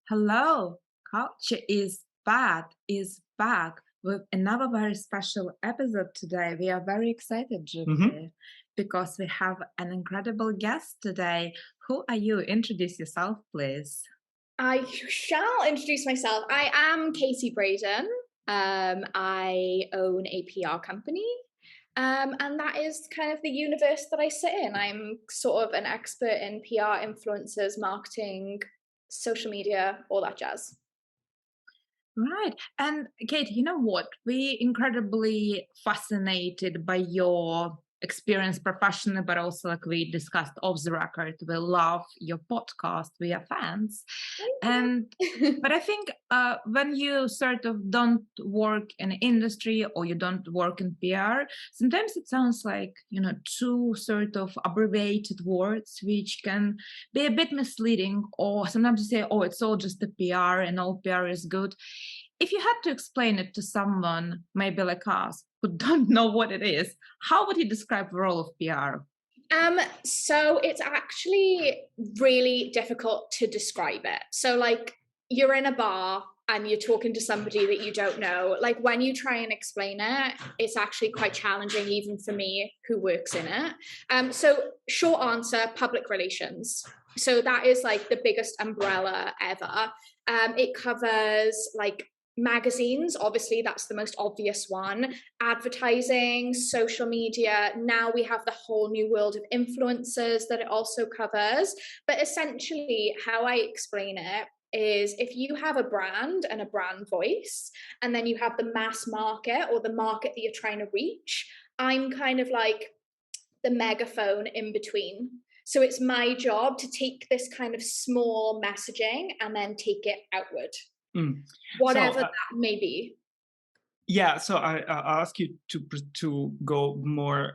Hello, culture is back with another very special episode today. We are very excited, hmm Julie, because we have an incredible guest today. Who are you? Introduce yourself, please. I shall introduce myself. I am Katie Braden. I own a PR company, and that is kind of the universe that I sit in. I'm sort of an expert in PR, influencers, marketing, social media, all that jazz. Right. And Kate, you know what? We incredibly fascinated by your experience professionally, but also like we discussed off the record. We love your podcast. We are fans. And but I think when you sort of don't work in an industry or you don't work in PR, sometimes it sounds like, two sort of abbreviated words, which can be a bit misleading, or sometimes you say, oh, it's all just a PR and all PR is good. If you had to explain it to someone, maybe like us, who don't know what it is, how would you describe the role of PR? So it's actually really difficult to describe it. So like you're in a bar and you're talking to somebody that you don't know. Like when you try and explain it, it's actually quite challenging, even for me who works in it. So short answer, public relations. So that is like the biggest umbrella ever. It covers like magazines, obviously that's the most obvious one, advertising, social media. Now we have the whole new world of influencers that it also covers. But essentially how I explain it is, if you have a brand and a brand voice, and then you have the mass market or the market that you're trying to reach, I'm kind of like the megaphone in between. So it's my job to take this kind of small messaging and then take it outward, Mm. So whatever that may be. yeah, so I'll ask you to go more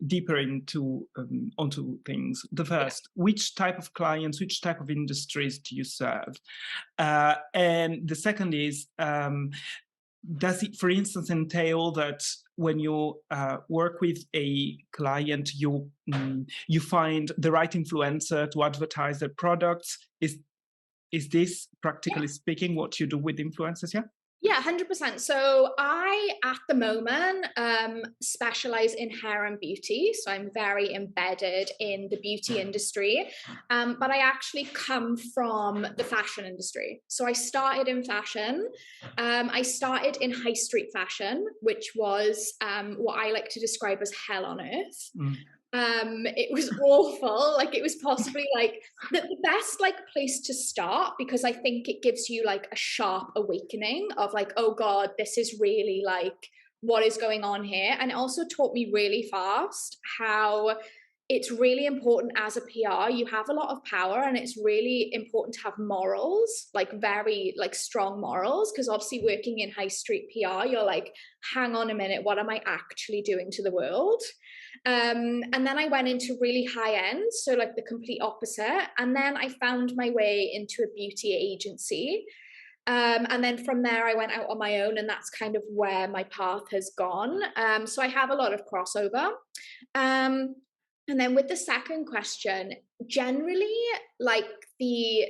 deeper into onto things. The first, which type of clients, which type of industries do you serve? And the second is, does it, for instance, entail that when you work with a client, you find the right influencer to advertise their products? Is this, practically speaking, what you do with influencers? Yeah. Yeah, 100%. So I, at the moment, specialize in hair and beauty. So I'm very embedded in the beauty industry. But I actually come from the fashion industry. So I started in fashion. I started in high street fashion, which was what I like to describe as hell on earth. Mm. It was awful. Like it was possibly like the best like place to start, because I think it gives you like a sharp awakening of like, oh God, this is really like what is going on here. And it also taught me really fast how it's really important as a PR. You have a lot of power, and it's really important to have morals, like very like strong morals, because obviously working in high street PR, you're like, hang on a minute, what am I actually doing to the world? And then I went into really high end, so like the complete opposite. And then I found my way into a beauty agency. And then from there, I went out on my own, and that's kind of where my path has gone. So I have a lot of crossover. Um, and then with the second question, generally, like the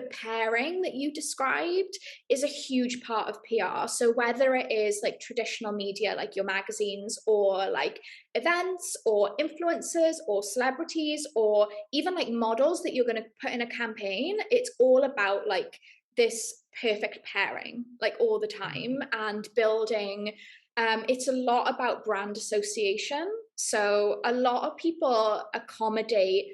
pairing that you described is a huge part of PR. So whether it is like traditional media, like your magazines, or like events, or influencers, or celebrities, or even like models that you're going to put in a campaign, it's all about like this perfect pairing, like all the time, and building. It's a lot about brand association. So a lot of people accommodate,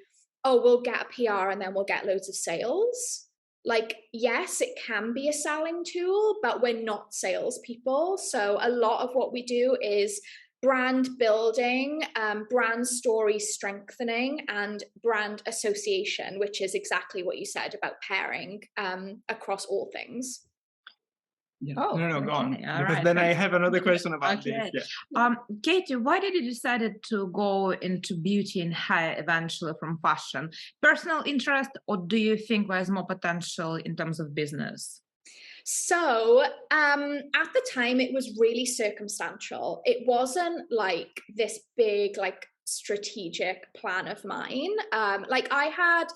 oh, we'll get a PR and then we'll get loads of sales. Like, yes, it can be a selling tool, but we're not salespeople. So a lot of what we do is brand building, brand story strengthening, and brand association, which is exactly what you said about pairing across all things. Yeah. Oh, No, go on, okay. All because right. then I have another question about this. Okay. Yeah. Katie, why did you decided to go into beauty and hair eventually from fashion? Personal interest, or do you think there's more potential in terms of business? So at the time, it was really circumstantial. It wasn't like this big, like strategic plan of mine. Like I had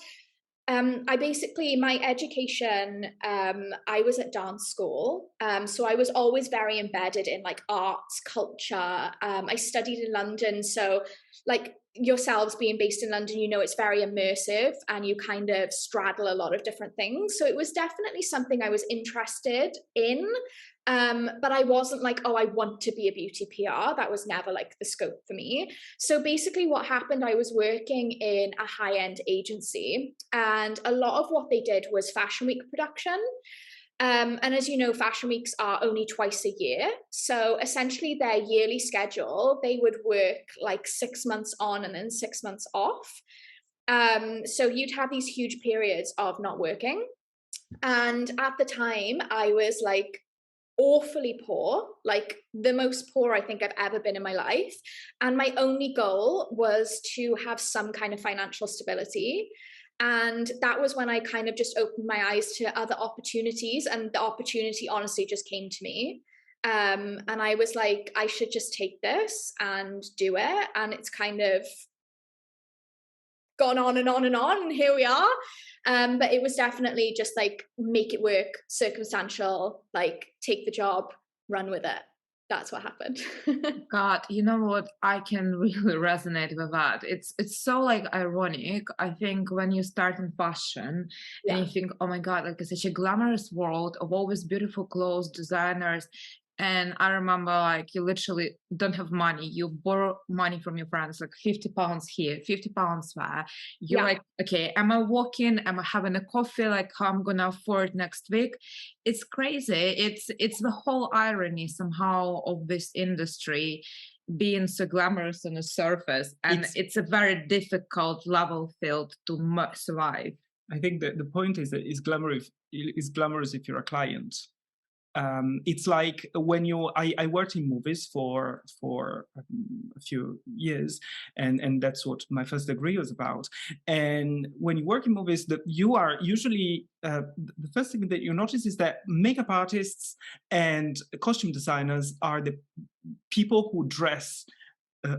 I basically, my education, I was at dance school. So I was always very embedded in like arts, culture. I studied in London. So like yourselves being based in London, you know, it's very immersive and you kind of straddle a lot of different things. So it was definitely something I was interested in. But I wasn't like, oh, I want to be a beauty PR. That was never like the scope for me. So basically what happened, I was working in a high-end agency and a lot of what they did was Fashion Week production. And as you know, Fashion Weeks are only twice a year. So essentially their yearly schedule, they would work like 6 months on and then 6 months off. So you'd have these huge periods of not working. And at the time I was like awfully poor, like the most poor I think I've ever been in my life. And my only goal was to have some kind of financial stability. And that was when I kind of just opened my eyes to other opportunities. And the opportunity honestly just came to me. And I was like, I should just take this and do it. And it's kind of gone on and on and on. And here we are. But it was definitely just like make it work, circumstantial, like take the job, run with it. That's what happened. God, you know what? I can really resonate with that. It's so like ironic. I think when you start in fashion and Yeah. you think, oh my God, like it's such a glamorous world of always beautiful clothes, designers. And I remember like you literally don't have money. You borrow money from your friends, like 50 pounds here, 50 pounds there. You're Yeah. like, okay, am I walking? Am I having a coffee? Like how I'm gonna afford next week? It's crazy. It's the whole irony somehow of this industry being so glamorous on the surface, and it's a very difficult level field to survive. I think that the point is that it's glamorous if you're a client. It's like when I worked in movies for a few years, and that's what my first degree was about. And when you work in movies, that you are usually the first thing that you notice is that makeup artists and costume designers are the people who dress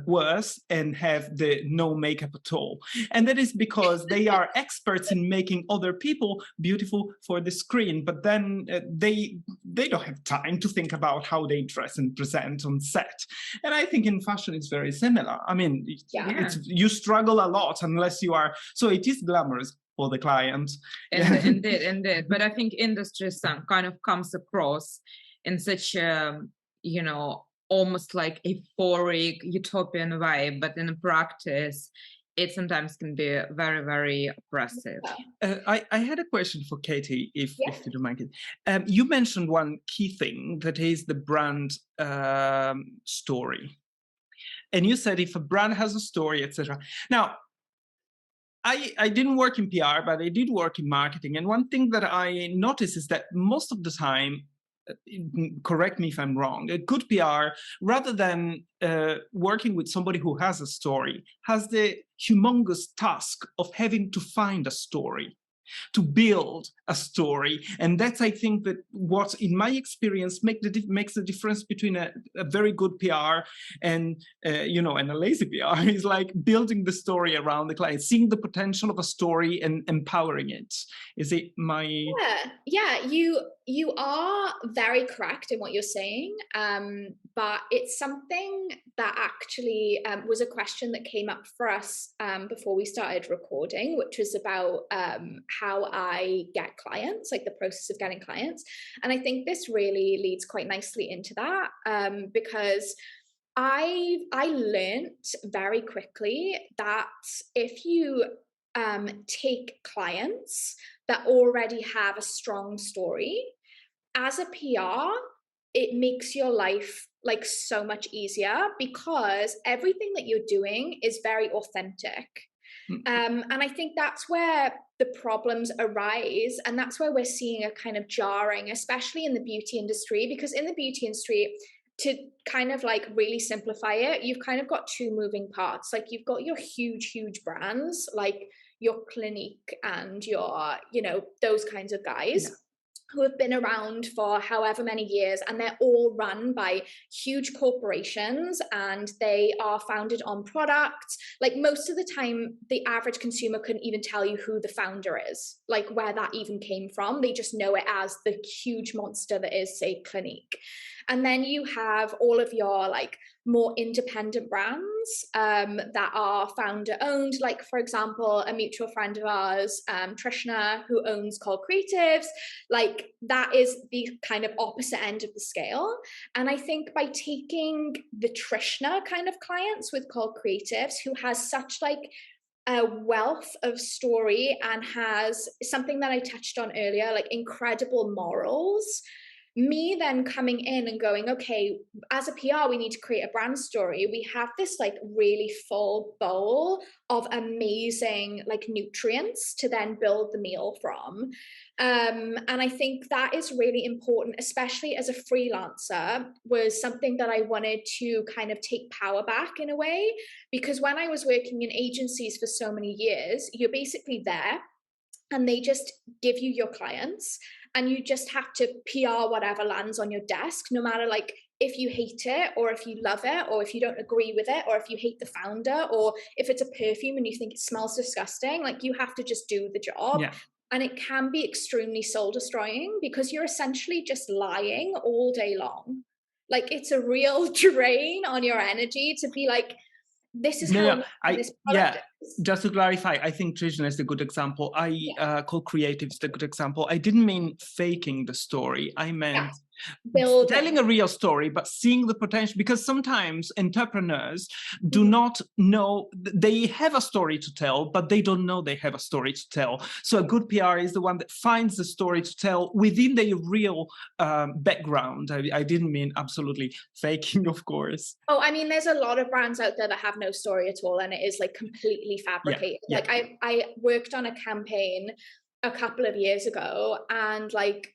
worse and have the no makeup at all. And that is because they are experts in making other people beautiful for the screen, but then they don't have time to think about how they dress and present on set. And I think in fashion it's very similar. I mean, you struggle a lot unless you are, so it is glamorous for the client. Indeed. But I think industry kind of comes across in such a, you know, almost like euphoric utopian way, but in practice it sometimes can be very, very oppressive. I had a question for Katie, if you don't mind. You mentioned one key thing, that is the brand story, and you said if a brand has a story, etc. Now I didn't work in PR, but I did work in marketing, and one thing that I noticed is that most of the time, correct me if I'm wrong, a good PR, rather than working with somebody who has a story, has the humongous task of having to find a story, to build a story. And that's, I think, that what, in my experience, makes the difference between a very good PR and, and a lazy PR is like building the story around the client, seeing the potential of a story and empowering it. Is it my... Yeah, you are very correct in what you're saying. But it's something that actually was a question that came up for us before we started recording, which was about how I get clients, like the process of getting clients. And I think this really leads quite nicely into that because I learned very quickly that if you take clients that already have a strong story, as a PR, it makes your life like so much easier because everything that you're doing is very authentic. And I think that's where the problems arise. And that's where we're seeing a kind of jarring, especially in the beauty industry, because in the beauty industry, to kind of like really simplify it, you've kind of got two moving parts. Like you've got your huge brands, like your Clinique and your, those kinds of guys. who have been around for however many years, and they're all run by huge corporations, and they are founded on products. Like most of the time, the average consumer couldn't even tell you who the founder is, like where that even came from. They just know it as the huge monster that is, say, Clinique. And then you have all of your like more independent brands that are founder owned. Like, for example, a mutual friend of ours, Trishna, who owns Called Creatives, like that is the kind of opposite end of the scale. And I think by taking the Trishna kind of clients with Called Creatives, who has such like a wealth of story and has something that I touched on earlier, like incredible morals, me then coming in and going, okay, as a PR, we need to create a brand story. We have this like really full bowl of amazing like nutrients to then build the meal from. And I think that is really important, especially as a freelancer, was something that I wanted to kind of take power back in a way, because when I was working in agencies for so many years, you're basically there and they just give you your clients and you just have to PR whatever lands on your desk, no matter like if you hate it or if you love it or if you don't agree with it or if you hate the founder or if it's a perfume and you think it smells disgusting, like you have to just do the job. Yeah. And it can be extremely soul destroying because you're essentially just lying all day long. Like it's a real drain on your energy to be like, this is how this product is. Just to clarify, I think Trishna is a good example. Called Creatives is a good example. I didn't mean faking the story. I meant telling a real story, but seeing the potential, because sometimes entrepreneurs do not know, they have a story to tell, but they don't know they have a story to tell. So a good PR is the one that finds the story to tell within their real background. I didn't mean absolutely faking, of course. Oh, I mean, there's a lot of brands out there that have no story at all, and it is like completely fabricated. Yeah. Like I worked on a campaign a couple of years ago, and like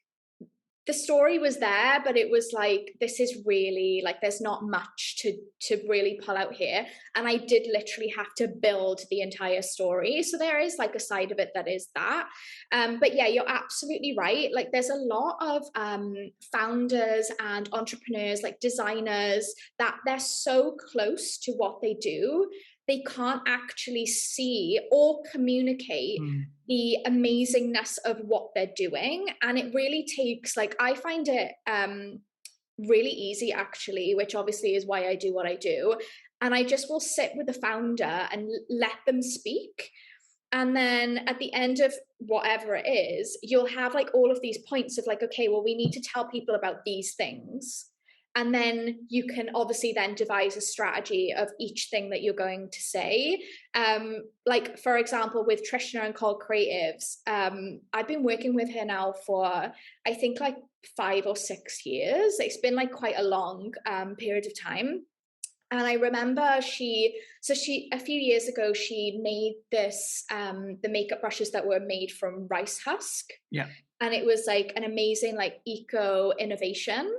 the story was there, but it was like, this is really like, there's not much to really pull out here. And I did literally have to build the entire story. So there is like a side of it that is that. But yeah, you're absolutely right. Like there's a lot of founders and entrepreneurs, like designers, that they're so close to what they do, they can't actually see or communicate the amazingness of what they're doing. And it really takes, like, I find it really easy actually, which obviously is why I do what I do. And I just will sit with the founder and let them speak. And then at the end of whatever it is, you'll have like all of these points of like, okay, well, we need to tell people about these things. And then you can obviously then devise a strategy of each thing that you're going to say. Like, for example, with Trishna and Called Creatives, I've been working with her now for, I think, like 5 or 6 years. It's been like quite a long period of time. And I remember a few years ago, she made this, the makeup brushes that were made from rice husk. Yeah. And it was like an amazing, like eco innovation.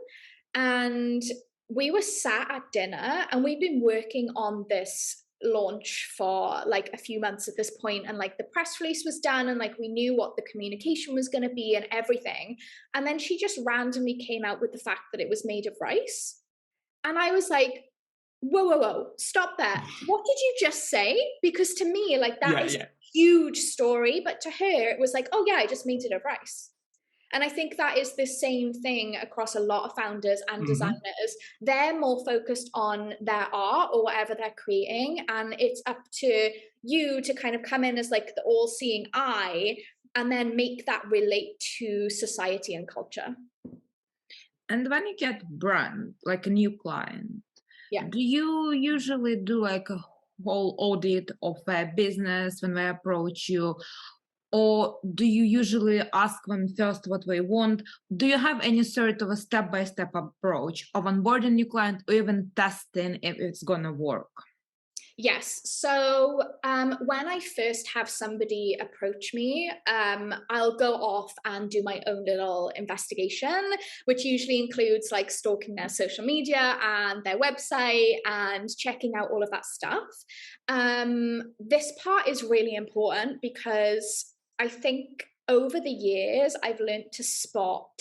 And we were sat at dinner and we'd been working on this launch for like a few months at this point, and like the press release was done and like we knew what the communication was going to be and everything. And then she just randomly came out with the fact that it was made of rice. And I was like, whoa, stop there. What did you just say? Because to me, like that is a huge story, but to her it was like, oh yeah, I just made it of rice. And I think that is the same thing across a lot of founders and designers. They're more focused on their art or whatever they're creating. And it's up to you to kind of come in as like the all-seeing eye and then make that relate to society and culture. And when you get brand, like a new client, do you usually do like a whole audit of their business when they approach you? Or do you usually ask them first what they want? Do you have any sort of a step-by-step approach of onboarding new client or even testing if it's gonna work? Yes. So when I first have somebody approach me, I'll go off and do my own little investigation, which usually includes like stalking their social media and their website and checking out all of that stuff. This part is really important because I think over the years, I've learned to spot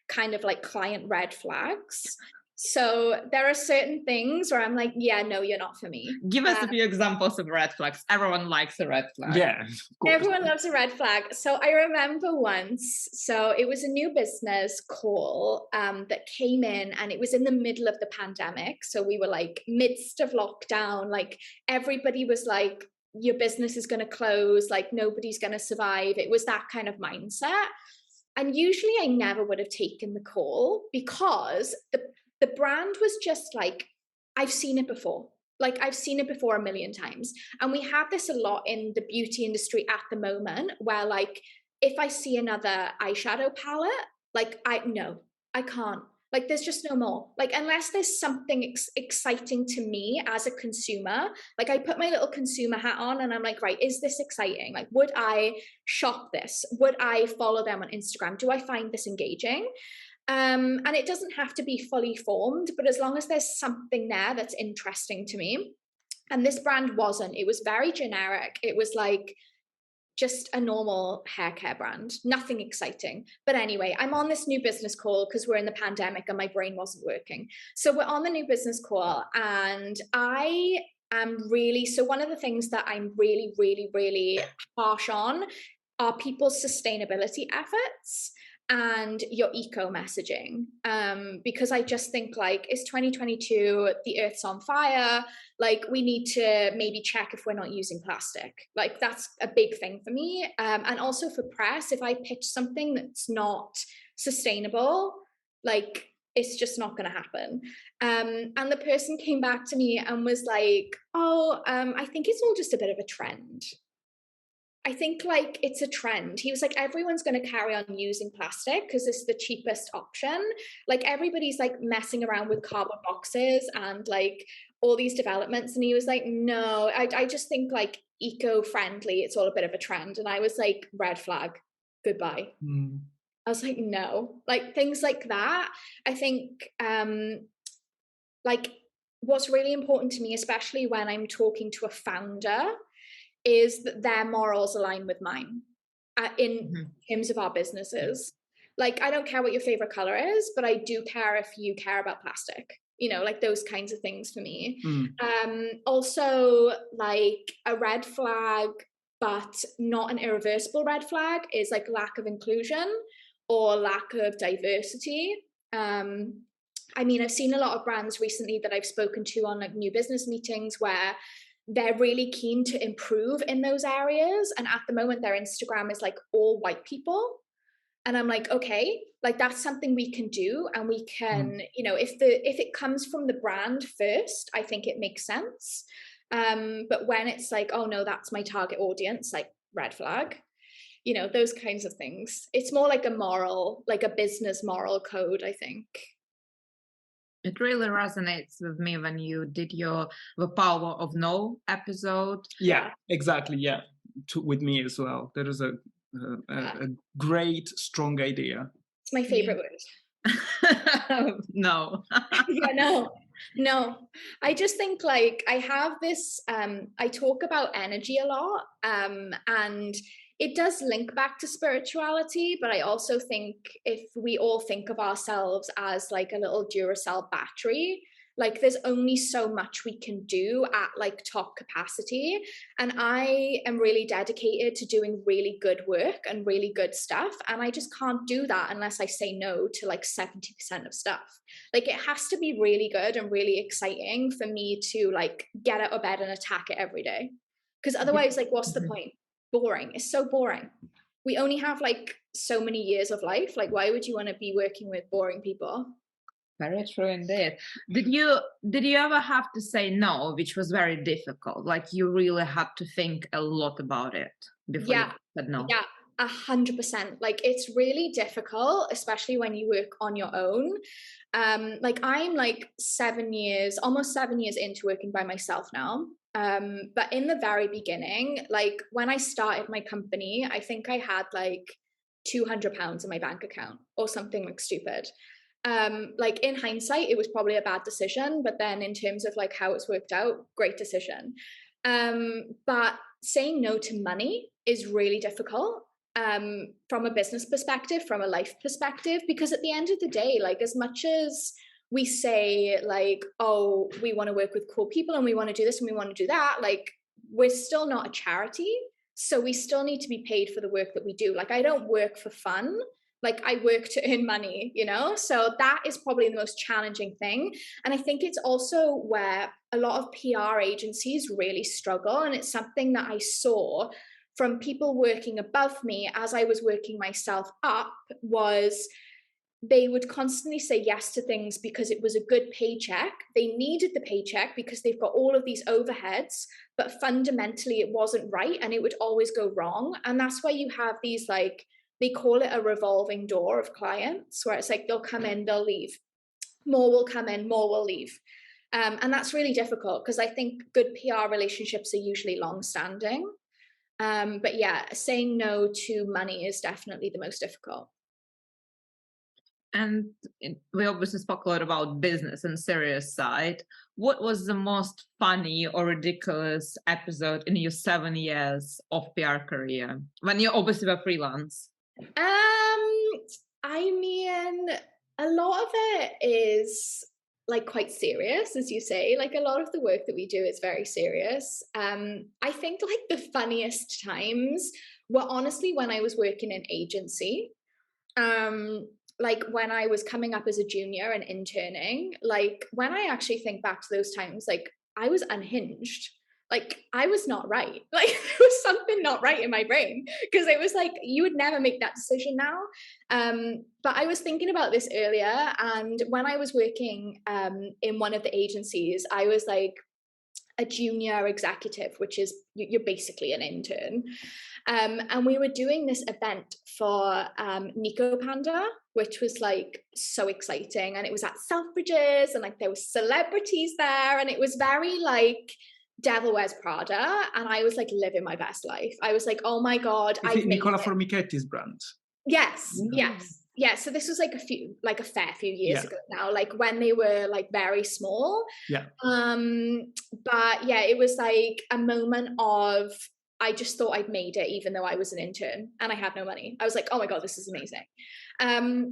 kind of like client red flags. So there are certain things where I'm like, yeah, no, you're not for me. Give us a few examples of red flags. Everyone likes a red flag. Yeah, of course. Everyone loves a red flag. So I remember once, so it was a new business call that came in, and it was in the middle of the pandemic. So we were like midst of lockdown, like everybody was like, your business is going to close, like nobody's going to survive. It was that kind of mindset. And usually I never would have taken the call because the brand was just like, I've seen it before. Like I've seen it before a million times. And we have this a lot in the beauty industry at the moment where like, if I see another eyeshadow palette, like I can't. Like there's just no more. Like unless there's something exciting to me as a consumer, like I put my little consumer hat on and I'm like, right, is this exciting? Like would I shop this? Would I follow them on Instagram? Do I find this engaging? And it doesn't have to be fully formed, but as long as there's something there that's interesting to me. And this brand wasn't. It was very generic. It was like just a normal hair care brand, nothing exciting. But anyway, I'm on this new business call because we're in the pandemic and my brain wasn't working. So we're on the new business call, and I am really, so one of the things that I'm really, really, really harsh on are people's sustainability efforts and your eco messaging, because I just think like it's 2022, the earth's on fire, like we need to maybe check if we're not using plastic. Like that's a big thing for me, and also for press, if I pitch something that's not sustainable, like it's just not going to happen. And the person came back to me and was like, oh, I think it's all just a bit of a trend. I think like it's a trend. He was like, everyone's going to carry on using plastic because it's the cheapest option. Like everybody's like messing around with cardboard boxes and like all these developments. And he was like, no, I just think like eco-friendly, it's all a bit of a trend. And I was like, red flag, goodbye. I was like, no, like things like that. I think like what's really important to me, especially when I'm talking to a founder, is that their morals align with mine in terms of our businesses. Like, I don't care what your favorite color is, but I do care if you care about plastic, you know, like those kinds of things for me. Also, like a red flag, but not an irreversible red flag, is like lack of inclusion or lack of diversity. I mean, I've seen a lot of brands recently that I've spoken to on like new business meetings where they're really keen to improve in those areas. And at the moment, their Instagram is like all white people. And I'm like, okay, like that's something we can do. And we can, you know, if it comes from the brand first, I think it makes sense. But when it's like, oh no, that's my target audience, like red flag, you know, those kinds of things. It's more like a moral, like a business moral code, I think. It really resonates with me when you did The Power of No episode. Yeah, exactly. Yeah, with me as well. That is a great, strong idea. It's my favorite word. No. Yeah, no. I just think like I have this, I talk about energy a lot, and it does link back to spirituality, but I also think if we all think of ourselves as like a little Duracell battery, like there's only so much we can do at like top capacity. And I am really dedicated to doing really good work and really good stuff. And I just can't do that unless I say no to like 70% of stuff. Like it has to be really good and really exciting for me to like get out of bed and attack it every day. Because otherwise, like, what's the point? Boring. It's so boring. We only have like so many years of life. Like, why would you want to be working with boring people? Very true indeed. Did you ever have to say no, which was very difficult? Like you really had to think a lot about it before you said no? Yeah, 100%. Like it's really difficult, especially when you work on your own. Like I'm like almost 7 years into working by myself now. But in the very beginning, like when I started my company, I think I had like £200 in my bank account or something like stupid. Like in hindsight, it was probably a bad decision, but then in terms of like how it's worked out, great decision. But saying no to money is really difficult. from a business perspective, from a life perspective, because at the end of the day, like as much as we say like, oh, we want to work with cool people and we want to do this and we want to do that, like we're still not a charity. So we still need to be paid for the work that we do. Like I don't work for fun. Like I work to earn money, you know? So that is probably the most challenging thing. And I think it's also where a lot of PR agencies really struggle. And it's something that I saw from people working above me as I was working myself up, was they would constantly say yes to things because it was a good paycheck. They needed the paycheck because they've got all of these overheads, but fundamentally it wasn't right and it would always go wrong. And that's why you have these, like, they call it a revolving door of clients, where it's like they'll come in, they'll leave. More will come in, more will leave. And that's really difficult because I think good PR relationships are usually long-standing. But yeah, saying no to money is definitely the most difficult. And we obviously spoke a lot about business and serious side. What was the most funny or ridiculous episode in your 7 years of PR career when you obviously were freelance? I mean, a lot of it is like quite serious, as you say. Like a lot of the work that we do is very serious. I think like the funniest times were honestly when I was working in agency. Like when I was coming up as a junior and interning, like when I actually think back to those times, like I was unhinged. Like I was not right. Like there was something not right in my brain, because it was like you would never make that decision now. But I was thinking about this earlier, and when I was working in one of the agencies, I was like a junior executive, which is you're basically an intern. And we were doing this event for Nico Panda, which was like so exciting. And it was at Selfridges, and like there were celebrities there, and it was very like Devil Wears Prada. And I was like living my best life. I was like, oh my God. Is it Nicola Formichetti's brand? Yes, yes. Yeah, so this was like a fair few years ago now, like when they were like very small. Yeah. But yeah, it was like a moment of, I just thought I'd made it, even though I was an intern and I had no money. I was like, oh my God, this is amazing.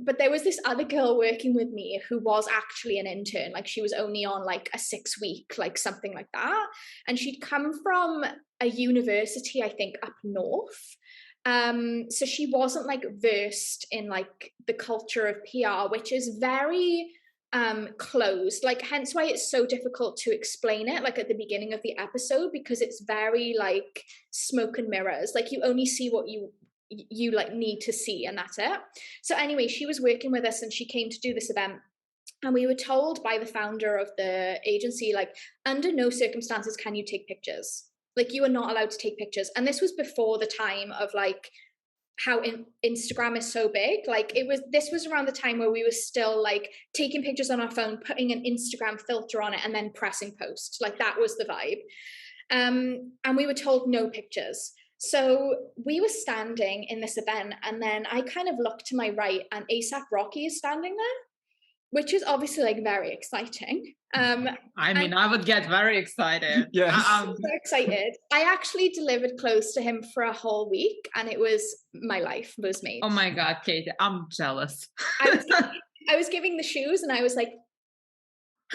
But there was this other girl working with me who was actually an intern. Like she was only on like a 6-week, like something like that. And she'd come from a university, I think, up north. So she wasn't like versed in like the culture of PR, which is very closed, like hence why it's so difficult to explain it like at the beginning of the episode, because it's very like smoke and mirrors. Like you only see what you like need to see, and that's it. So anyway, she was working with us and she came to do this event. And we were told by the founder of the agency, like, under no circumstances can you take pictures. Like you are not allowed to take pictures. And this was before the time of like how Instagram is so big. Like this was around the time where we were still like taking pictures on our phone, putting an Instagram filter on it, and then pressing post. Like that was the vibe. And we were told no pictures. So we were standing in this event, and then I kind of looked to my right, and A$AP Rocky is standing there, which is obviously like very exciting. I mean, I would get very excited. Yes. I'm so excited. I actually delivered clothes to him for a whole week, and it was my life was made. Oh my God, Katie, I'm jealous. I was giving the shoes, and I was like,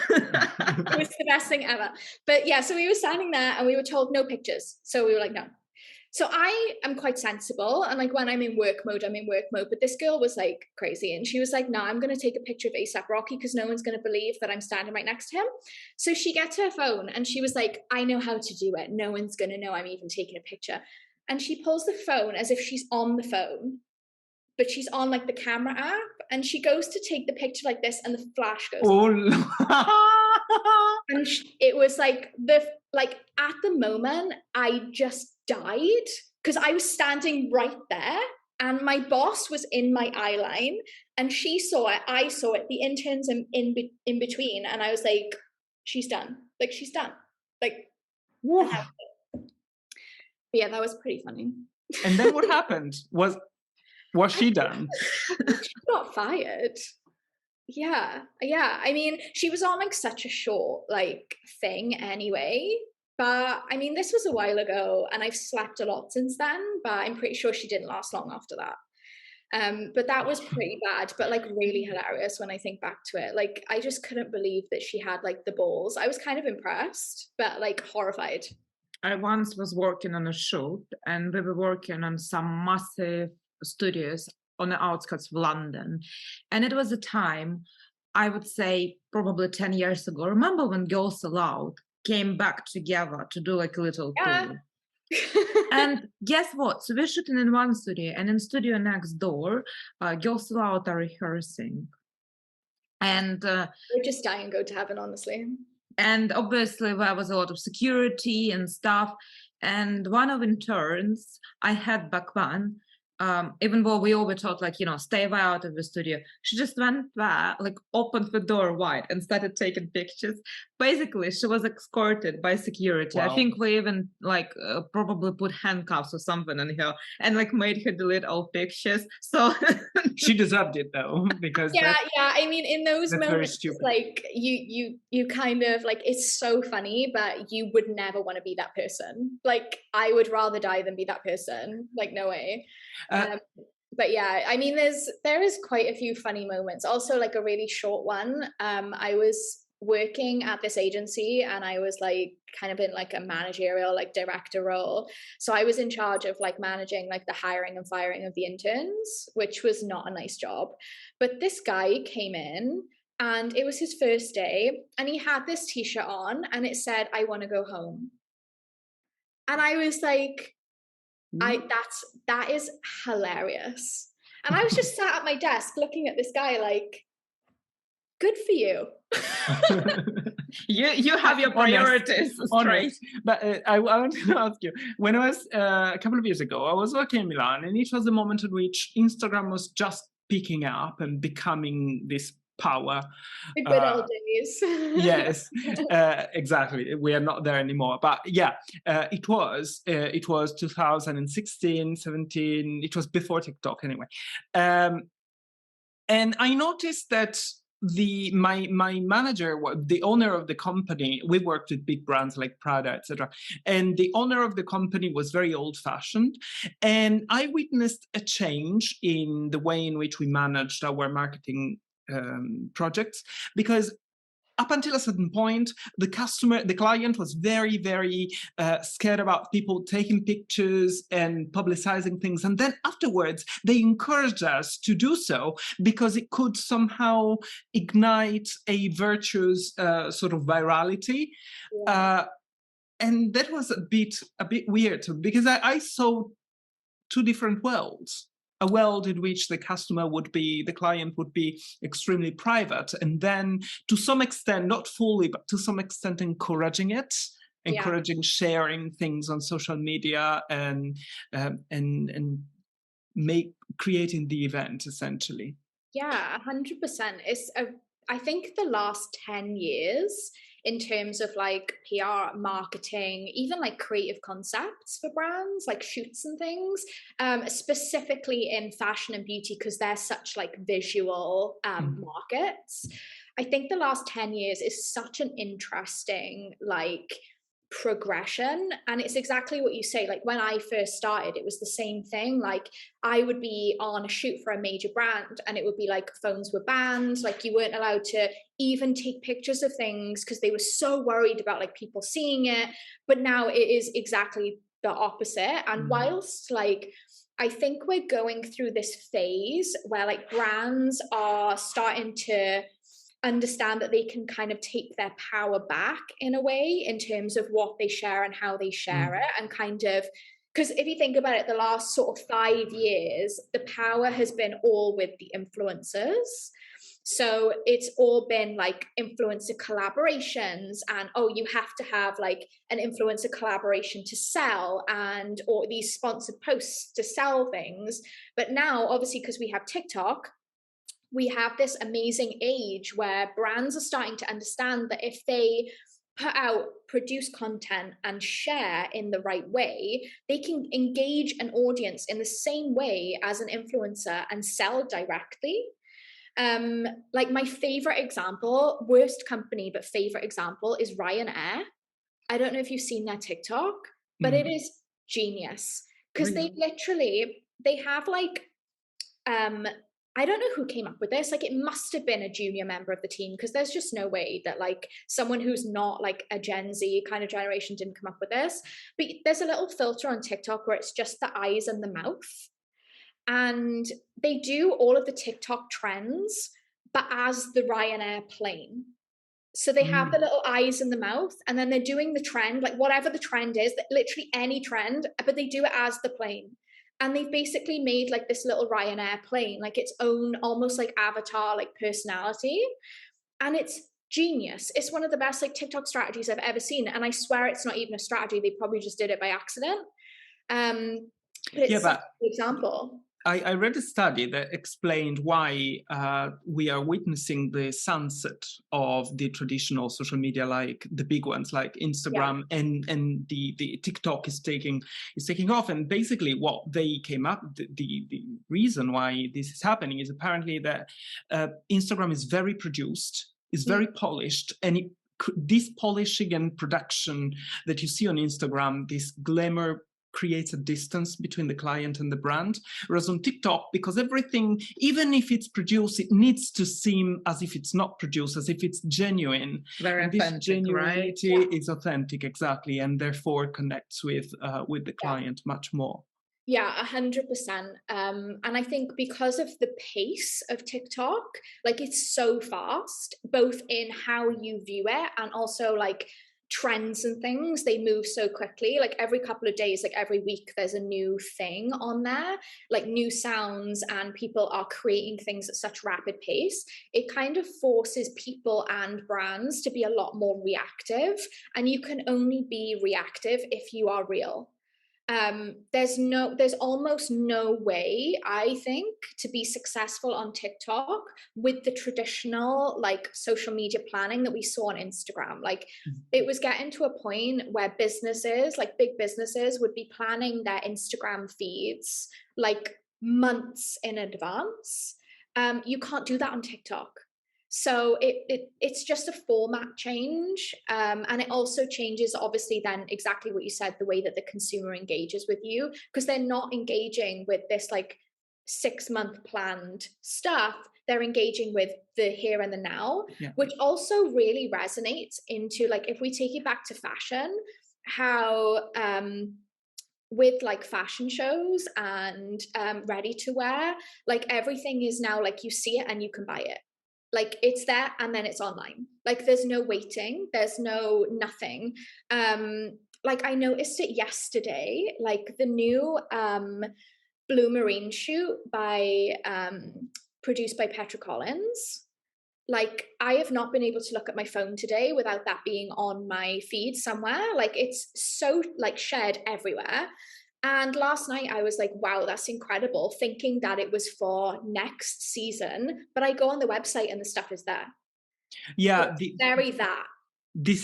it was the best thing ever. But yeah, so we were standing there, and we were told no pictures. So we were like, no. So I am quite sensible, and like when I'm in work mode, I'm in work mode. But this girl was like crazy, and she was like, no, I'm going to take a picture of A$AP Rocky because no one's going to believe that I'm standing right next to him. So she gets her phone and she was like, I know how to do it. No one's going to know I'm even taking a picture. And she pulls the phone as if she's on the phone, but she's on like the camera app, and she goes to take the picture like this, and the flash goes and it was like at the moment I just died, because I was standing right there and my boss was in my eye line, and she saw it, I saw it, the interns in between, and I was like, she's done. Like she's done. Like yeah, that was pretty funny. And then what happened? Was she done? She got fired. Yeah. I mean, she was on like such a short like thing anyway. But I mean, this was a while ago and I've slept a lot since then, but I'm pretty sure she didn't last long after that. But that was pretty bad, but like really hilarious when I think back to it. Like, I just couldn't believe that she had like the balls. I was kind of impressed, but like horrified. I once was working on a shoot and we were working on some massive studios on the outskirts of London. And it was a time, I would say probably 10 years ago. Remember when Girls Aloud came back together to do like a little Yeah. tour? And guess what? So we're shooting in one studio, and in studio next door, Girls Aloud are rehearsing. And We'd just die and go to heaven, honestly. and obviously there was a lot of security and stuff. And one of interns I had back then, even though we all were taught like, you know, stay way out of the studio, she just went there, like opened the door wide and started taking pictures. Basically, she was escorted by security. I Wow. think we even like probably put handcuffs or something on her and like made her delete all pictures. So She deserved it though, because Yeah. I mean, in those that's very moments, stupid. like you kind of like, it's so funny, but you would never want to be that person. Like, I would rather die than be that person. Like, no way. Uh, But yeah, I mean, there is quite a few funny moments. Also, like a really short one. I was working at this agency and I was like kind of in like a managerial, like director role. So I was in charge of like managing like the hiring and firing of the interns, which was not a nice job. But this guy came in and it was his first day and he had this t-shirt on and it said, "I want to go home." And I was like, that is hilarious. And I was just sat at my desk looking at this guy like, good for you. you have your priorities straight. But I wanted to ask you, when I was a couple of years ago, I was working in Milan, and it was the moment in which Instagram was just picking up and becoming this power. The good old days. Yes, exactly. We are not there anymore. But yeah, it was 2016, 17. It was before TikTok anyway. And I noticed that my manager, the owner of the company, we worked with big brands like Prada, etc. And the owner of the company was very old-fashioned. And I witnessed a change in the way in which we managed our marketing projects, because up until a certain point, the client was very, very scared about people taking pictures and publicizing things. And then afterwards, they encouraged us to do so because it could somehow ignite a virtuous sort of virality. Yeah. And that was a bit weird, because I saw two different worlds. A world in which the client would be extremely private, and then to some extent, not fully, but to some extent encouraging sharing things on social media and creating the event essentially. Yeah, 100%. I think the last 10 years in terms of like PR, marketing, even like creative concepts for brands, like shoots and things, specifically in fashion and beauty, because they're such like visual markets. I think the last 10 years is such an interesting like progression, and it's exactly what you say. Like when I first started, it was the same thing. Like I would be on a shoot for a major brand and it would be like phones were banned, like you weren't allowed to even take pictures of things because they were so worried about like people seeing it. But now it is exactly the opposite. And whilst like I think we're going through this phase where like brands are starting to understand that they can kind of take their power back in a way in terms of what they share and how they share it, and kind of, because if you think about it, the last sort of 5 years, the power has been all with the influencers. So it's all been like influencer collaborations and, oh, you have to have like an influencer collaboration to sell, and or these sponsored posts to sell things. But now, obviously, because we have TikTok, we have this amazing age where brands are starting to understand that if they produce content and share in the right way, they can engage an audience in the same way as an influencer and sell directly. Like my favorite example, worst company, but favorite example is Ryanair. I don't know if you've seen their TikTok, but it Mm. is genius because Really? they have like, I don't know who came up with this. Like, it must have been a junior member of the team because there's just no way that like someone who's not like a Gen Z kind of generation didn't come up with this. But there's a little filter on TikTok where it's just the eyes and the mouth. And they do all of the TikTok trends, but as the Ryanair plane. So they have the Mm. little eyes in the mouth, and then they're doing the trend, like whatever the trend is, literally any trend, but they do it as the plane. And they've basically made like this little Ryanair plane, like its own almost like avatar, like personality. And it's genius. It's one of the best like TikTok strategies I've ever seen. And I swear it's not even a strategy. They probably just did it by accident. But Yeah, it's such but a good example. I read a study that explained why we are witnessing the sunset of the traditional social media, like the big ones, like Yeah. Instagram, and the TikTok is taking off. And basically, what they came up, the reason why this is happening is apparently that Instagram is very produced, is very polished, and this polishing and production that you see on Instagram, this glamour creates a distance between the client and the brand. Whereas on TikTok, because everything, even if it's produced, it needs to seem as if it's not produced, as if it's genuine. Very And this authentic, right? genuinity is authentic, exactly, and therefore connects with the Yeah. client much more. Yeah, 100%. And I think because of the pace of TikTok, like it's so fast, both in how you view it and also like trends and things, they move so quickly. Like every couple of days, like every week, there's a new thing on there, like new sounds, and people are creating things at such rapid pace. It kind of forces people and brands to be a lot more reactive, and you can only be reactive if you are real. There's almost no way, I think, to be successful on TikTok with the traditional like social media planning that we saw on Instagram. Like it was getting to a point where businesses, like big businesses, would be planning their Instagram feeds like months in advance. You can't do that on TikTok. So it's just a format change, and it also changes, obviously, then exactly what you said, the way that the consumer engages with you, because they're not engaging with this like 6-month planned stuff. They're engaging with the here and the now, Yeah. which also really resonates into like if we take it back to fashion, how with like fashion shows and ready to wear, like everything is now like you see it and you can buy it. Like it's there and then it's online. Like there's no waiting, there's no nothing. Like I noticed it yesterday, like the new Blue Marine shoot by produced by Petra Collins. Like I have not been able to look at my phone today without that being on my feed somewhere. Like it's so like shared everywhere. And last night I was like, wow, that's incredible, thinking that it was for next season. But I go on the website and the stuff is there. Yeah, It's very that. this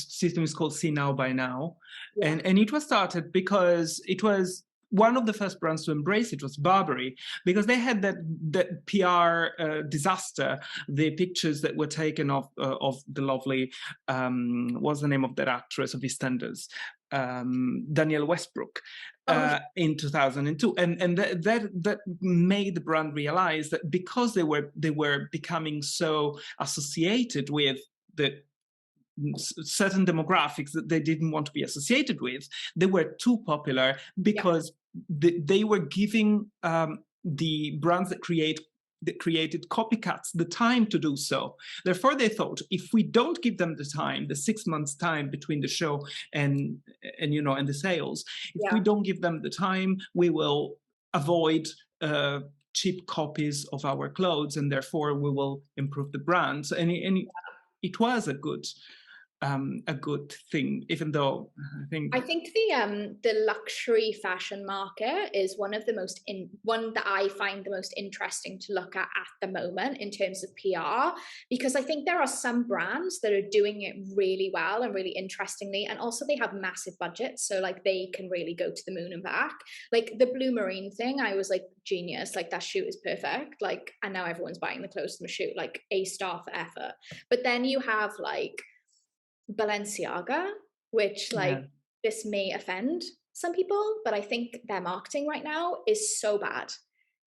system is called See Now Buy Now, Yeah. and it was started because it was one of the first brands to embrace it was Burberry, because they had that PR disaster, the pictures that were taken of the lovely what's the name of that actress of EastEnders, Danielle Westbrook, in 2002, and that made the brand realize that because they were becoming so associated with the certain demographics that they didn't want to be associated with, they were too popular because they were giving the brands that created copycats the time to do so. Therefore, they thought, if we don't give them the time, the 6 months time between the show and the sales, if we don't give them the time, we will avoid cheap copies of our clothes, and therefore we will improve the brands. And it was a good thing, even though I think the luxury fashion market is one of the one that I find the most interesting to look at the moment in terms of PR, because I think there are some brands that are doing it really well and really interestingly, and also they have massive budgets, so like they can really go to the moon and back. Like the Blue Marine thing, I was like, genius, like that shoot is perfect, like, and now everyone's buying the clothes from the shoot, like a star for effort. But then you have like Balenciaga, which like Yeah. this may offend some people, but I think their marketing right now is so bad,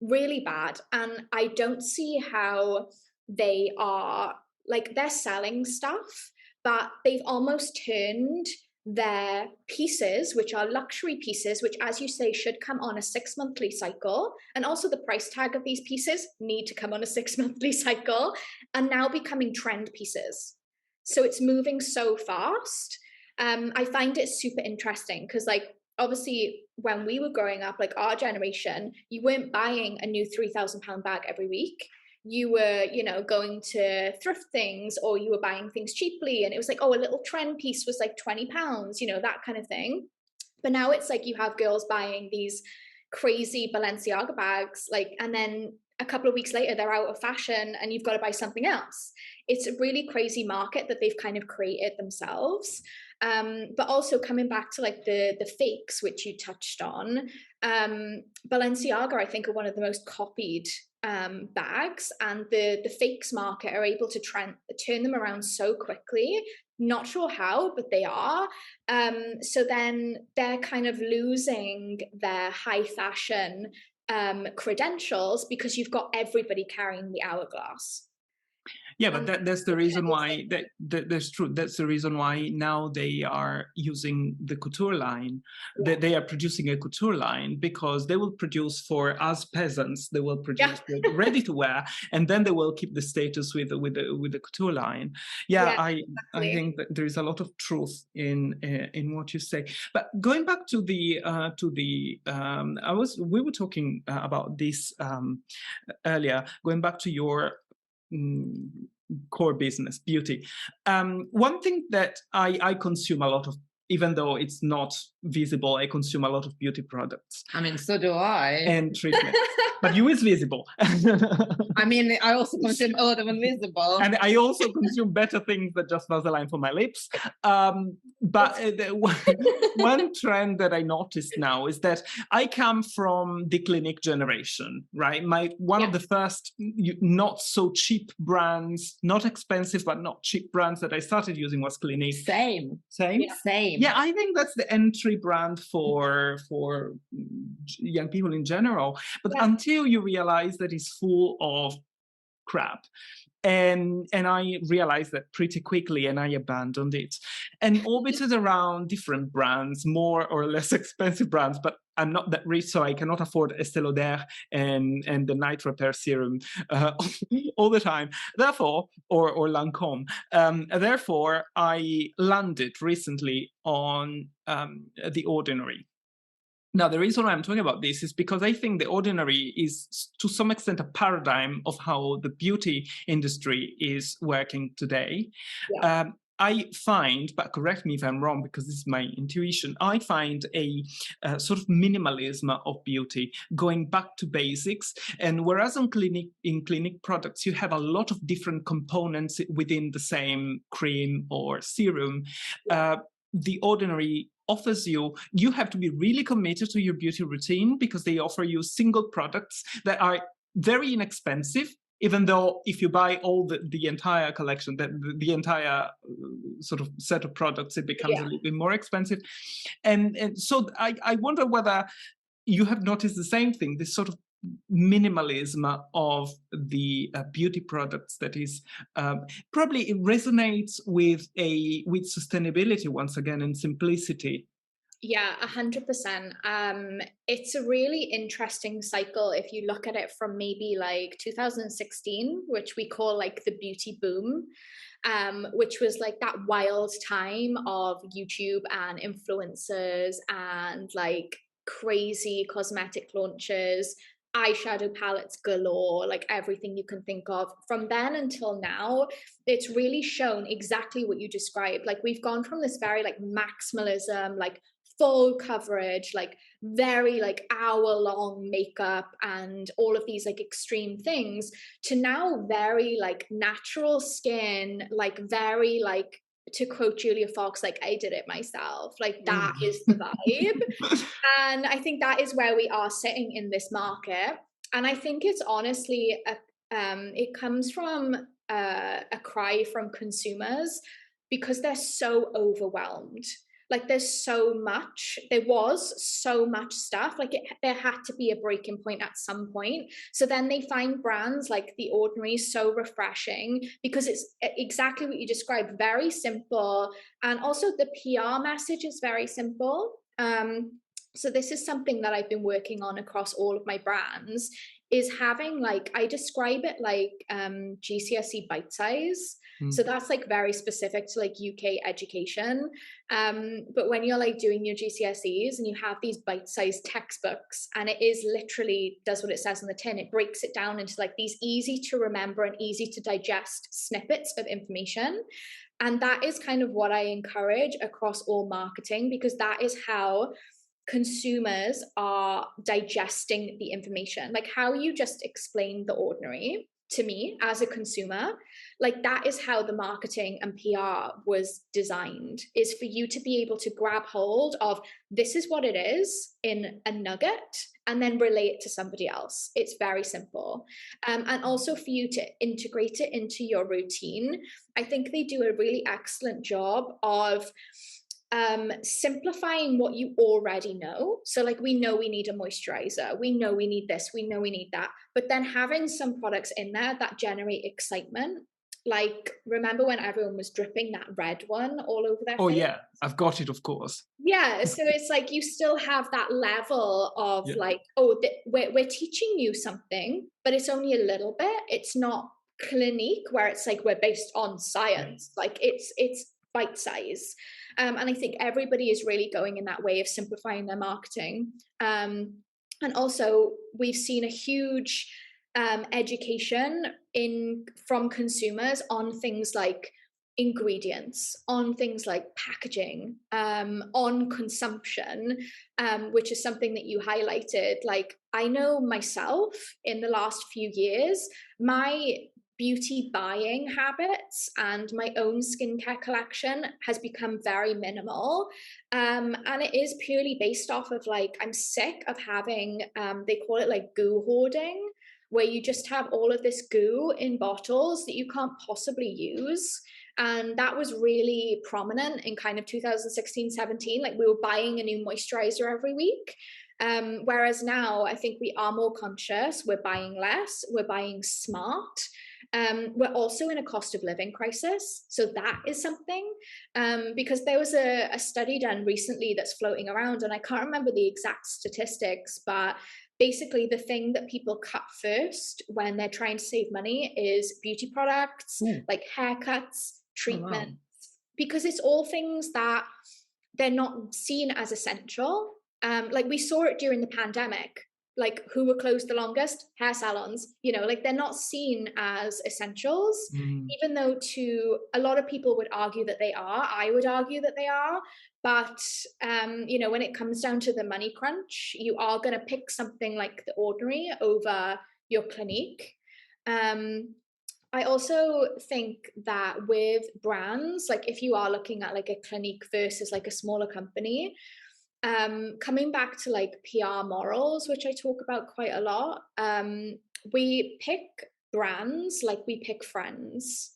really bad. And I don't see how they are like, they're selling stuff, but they've almost turned their pieces, which are luxury pieces, which, as you say, should come on a 6-monthly cycle. And also the price tag of these pieces need to come on a 6-monthly cycle, and now becoming trend pieces. So it's moving so fast. I find it super interesting because, like, obviously, when we were growing up, like our generation, you weren't buying a new £3,000 bag every week. You were, you know, going to thrift things, or you were buying things cheaply. And it was like, oh, a little trend piece was like £20, you know, that kind of thing. But now it's like you have girls buying these crazy Balenciaga bags, like, and then a couple of weeks later they're out of fashion and you've got to buy something else. It's a really crazy market that they've kind of created themselves. But also coming back to like the fakes, which you touched on, Balenciaga, I think, are one of the most copied bags, and the fakes market are able to turn them around so quickly. Not sure how, but they are. So then they're kind of losing their high fashion credentials because you've got everybody carrying the hourglass. Yeah, but that's the reason why that's true. That's the reason why now they are using the couture line. Yeah. They are producing a couture line because they will produce for us peasants. They will produce ready to wear, and then they will keep the status with the couture line. Yeah, I think that there is a lot of truth in what you say. But going back to the we were talking about this earlier. Going back to your core business, beauty. One thing that I consume a lot of, even though it's not visible, I consume a lot of beauty products. I mean, so do I. And treatment. But you is visible. I mean, I also consume a lot of invisible. And I also consume better things than just Vaseline for my lips. But one trend that I noticed now is that I come from the Clinique generation, right? One of the first not so cheap brands, not expensive, but not cheap brands that I started using was Clinique. Same. Yeah, I think that's the entry brand for young people in general. But until you realize that it's full of crap. And I realized that pretty quickly, and I abandoned it and orbited around different brands, more or less expensive brands, but I'm not that rich, so I cannot afford Estée Lauder and the Night Repair Serum all the time. Therefore, or Lancome. Therefore, I landed recently on The Ordinary. Now, the reason why I'm talking about this is because I think The Ordinary is, to some extent, a paradigm of how the beauty industry is working today. Yeah. I find, but correct me if I'm wrong, because this is my intuition, I find a sort of minimalism of beauty, going back to basics. And whereas in Clinique products, you have a lot of different components within the same cream or serum, The Ordinary offers you have to be really committed to your beauty routine, because they offer you single products that are very inexpensive, even though if you buy all the entire collection, the entire sort of set of products, it becomes a little bit more expensive. And so I wonder whether you have noticed the same thing, this sort of minimalism of the beauty products that is probably it resonates with sustainability once again, and simplicity. Yeah, 100%. It's a really interesting cycle if you look at it from maybe like 2016, which we call like the beauty boom, which was like that wild time of YouTube and influencers and like crazy cosmetic launches, eyeshadow palettes galore, like everything you can think of. From then until now, it's really shown exactly what you described. Like we've gone from this very like maximalism, like full coverage, like very like hour-long makeup and all of these like extreme things, to now very like natural skin, like very like, to quote Julia Fox, like I did it myself, like that is the vibe. And I think that is where we are sitting in this market. And I think it's honestly it comes from a cry from consumers, because they're so overwhelmed. Like there was so much stuff, like there had to be a breaking point at some point. So then they find brands like The Ordinary so refreshing because it's exactly what you described, very simple. And also the PR message is very simple. So this is something that I've been working on across all of my brands, is having, like, I describe it like GCSE bite size. So that's like very specific to like UK education. But when you're like doing your GCSEs and you have these bite-sized textbooks, and it is literally does what it says on the tin, it breaks it down into like these easy to remember and easy to digest snippets of information. And that is kind of what I encourage across all marketing, because that is how consumers are digesting the information. Like how you just explained The Ordinary to me as a consumer, like that is how the marketing and PR was designed, is for you to be able to grab hold of, this is what it is in a nugget, and then relay it to somebody else. It's very simple. And also for you to integrate it into your routine. I think they do a really excellent job of simplifying what you already know. So like, we know we need a moisturizer, we know we need this, we know we need that, but then having some products in there that generate excitement. Like, remember when everyone was dripping that red one all over their Oh face? yeah, I've got it, of course. Yeah, so it's like you still have that level of like, oh, we're teaching you something, but it's only a little bit. It's not Clinique where it's like we're based on science. Like it's bite size. And I think everybody is really going in that way of simplifying their marketing. And also we've seen a huge education from consumers on things like ingredients, on things like packaging, on consumption, which is something that you highlighted. Like, I know myself in the last few years, my beauty buying habits and my own skincare collection has become very minimal. And it is purely based off of like, I'm sick of having, they call it like goo hoarding, where you just have all of this goo in bottles that you can't possibly use. And that was really prominent in kind of 2016, 17. Like, we were buying a new moisturizer every week. Whereas now I think we are more conscious. We're buying less, we're buying smart. We're also in a cost of living crisis. So that is something, because there was a study done recently that's floating around, and I can't remember the exact statistics, but basically the thing that people cut first when they're trying to save money is beauty products, like haircuts, treatments, because it's all things that they're not seen as essential. Like, we saw it during the pandemic. Like, who were closed the longest? Hair salons. You know, like, they're not seen as essentials, even though to a lot of people would argue that they are. I would argue that they are. But, you know, when it comes down to the money crunch, you are going to pick something like The Ordinary over your Clinique. I also think that with brands, like if you are looking at like a Clinique versus like a smaller company, coming back to like PR morals, which I talk about quite a lot, we pick brands like we pick friends.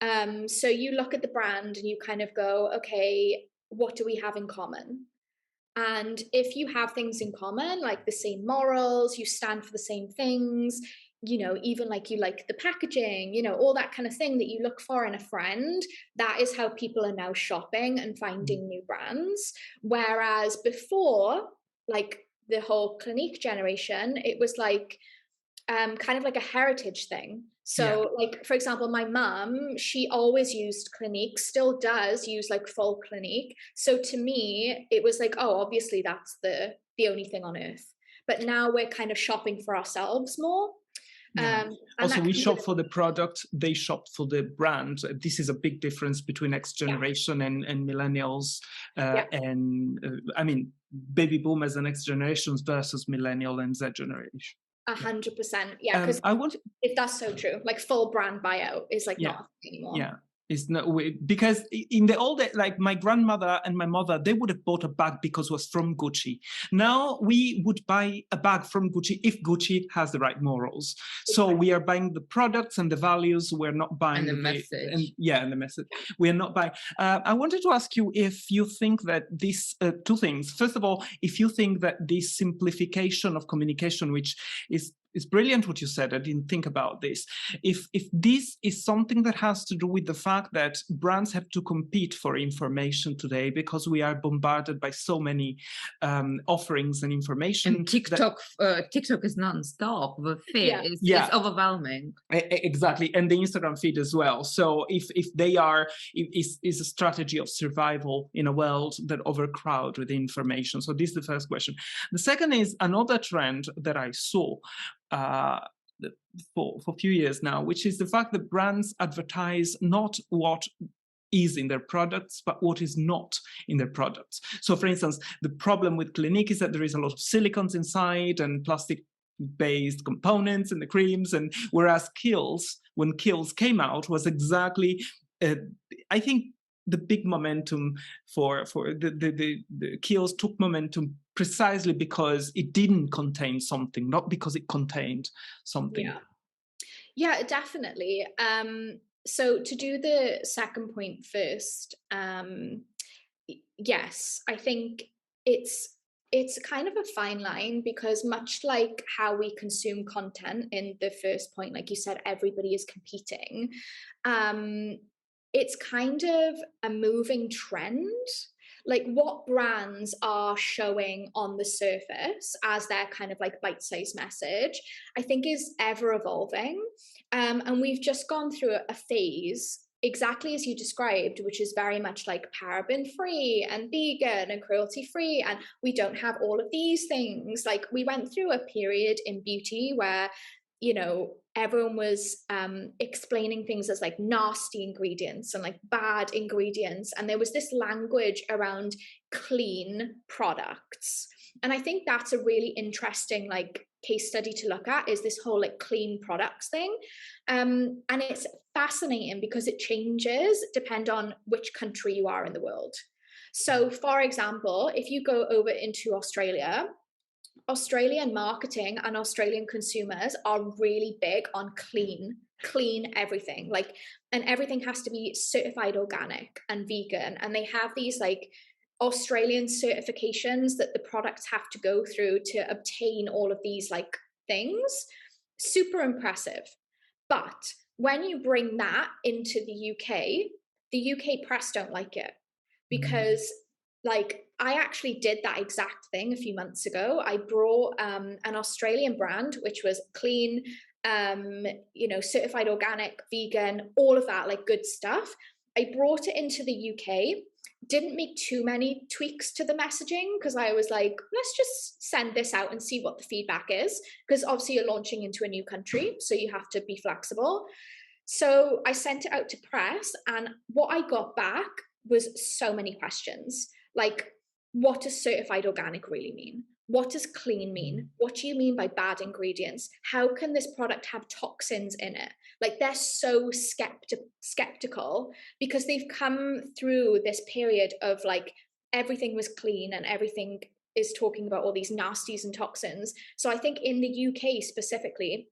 So you look at the brand and you kind of go, okay, what do we have in common? And if you have things in common, like the same morals, you stand for the same things, you know, even like you like the packaging, you know, all that kind of thing that you look for in a friend, that is how people are now shopping and finding new brands. Whereas before, like the whole Clinique generation, it was like kind of like a heritage thing. So like, for example, my mum, she always used Clinique, still does use like full Clinique. So to me, it was like, oh, obviously that's the only thing on earth. But now we're kind of shopping for ourselves more. Also, we shop for the product, they shop for the brand. This is a big difference between next generation and millennials. And I mean, baby boomers and next generations versus millennial and Z generation. 100%. Yeah, because if that's so true, like full brand buyout is like not anymore. It's not because in the old, like my grandmother and my mother, they would have bought a bag because it was from Gucci. Now we would buy a bag from Gucci if Gucci has the right morals. So we are buying the products and the values. We're not buying And the message. And the message. We are not buying. I wanted to ask you if you think that these two things. First of all, if you think that this simplification of communication, which is brilliant what you said. I didn't think about this. If this is something that has to do with the fact that brands have to compete for information today because we are bombarded by so many offerings and information. And TikTok is non-stop. The feed it's overwhelming. Exactly, and the Instagram feed as well. So if they are, is a strategy of survival in a world that overcrowd with information. So this is the first question. The second is another trend that I saw for a few years now, which is the fact that brands advertise not what is in their products, but what is not in their products. So for instance, the problem with Clinique is that there is a lot of silicons inside and plastic-based components in the creams, and whereas Kiehl's, when Kiehl's came out, was exactly, I think, the big momentum for the Kiehl's took momentum precisely because it didn't contain something, not because it contained something. Yeah, definitely. So to do the second point first, yes, I think it's kind of a fine line, because much like how we consume content in the first point, like you said, everybody is competing. It's kind of a moving trend. Like what brands are showing on the surface as their kind of like bite-sized message, I think is ever evolving. And we've just gone through a phase exactly as you described, which is very much like paraben free and vegan and cruelty free. And we don't have all of these things. Like we went through a period in beauty where, you know, everyone was explaining things as like nasty ingredients and like bad ingredients. And there was this language around clean products. And I think that's a really interesting like case study to look at, is this whole like clean products thing. And it's fascinating because it changes depend on which country you are in the world. So for example, if you go over into Australian marketing and Australian consumers are really big on clean everything, like, and everything has to be certified organic and vegan. And they have these like Australian certifications that the products have to go through to obtain all of these like things. Super impressive. But when you bring that into the UK press don't like it, because like I actually did that exact thing a few months ago. I brought an Australian brand, which was clean, you know, certified organic, vegan, all of that, like good stuff. I brought it into the UK, didn't make too many tweaks to the messaging because I was like, let's just send this out and see what the feedback is. Because obviously you're launching into a new country, so you have to be flexible. So I sent it out to press, and what I got back was so many questions. Like, what does certified organic really mean? What does clean mean? What do you mean by bad ingredients? How can this product have toxins in it? Like, they're so skeptical because they've come through this period of like everything was clean and everything is talking about all these nasties and toxins. So I think in the UK specifically,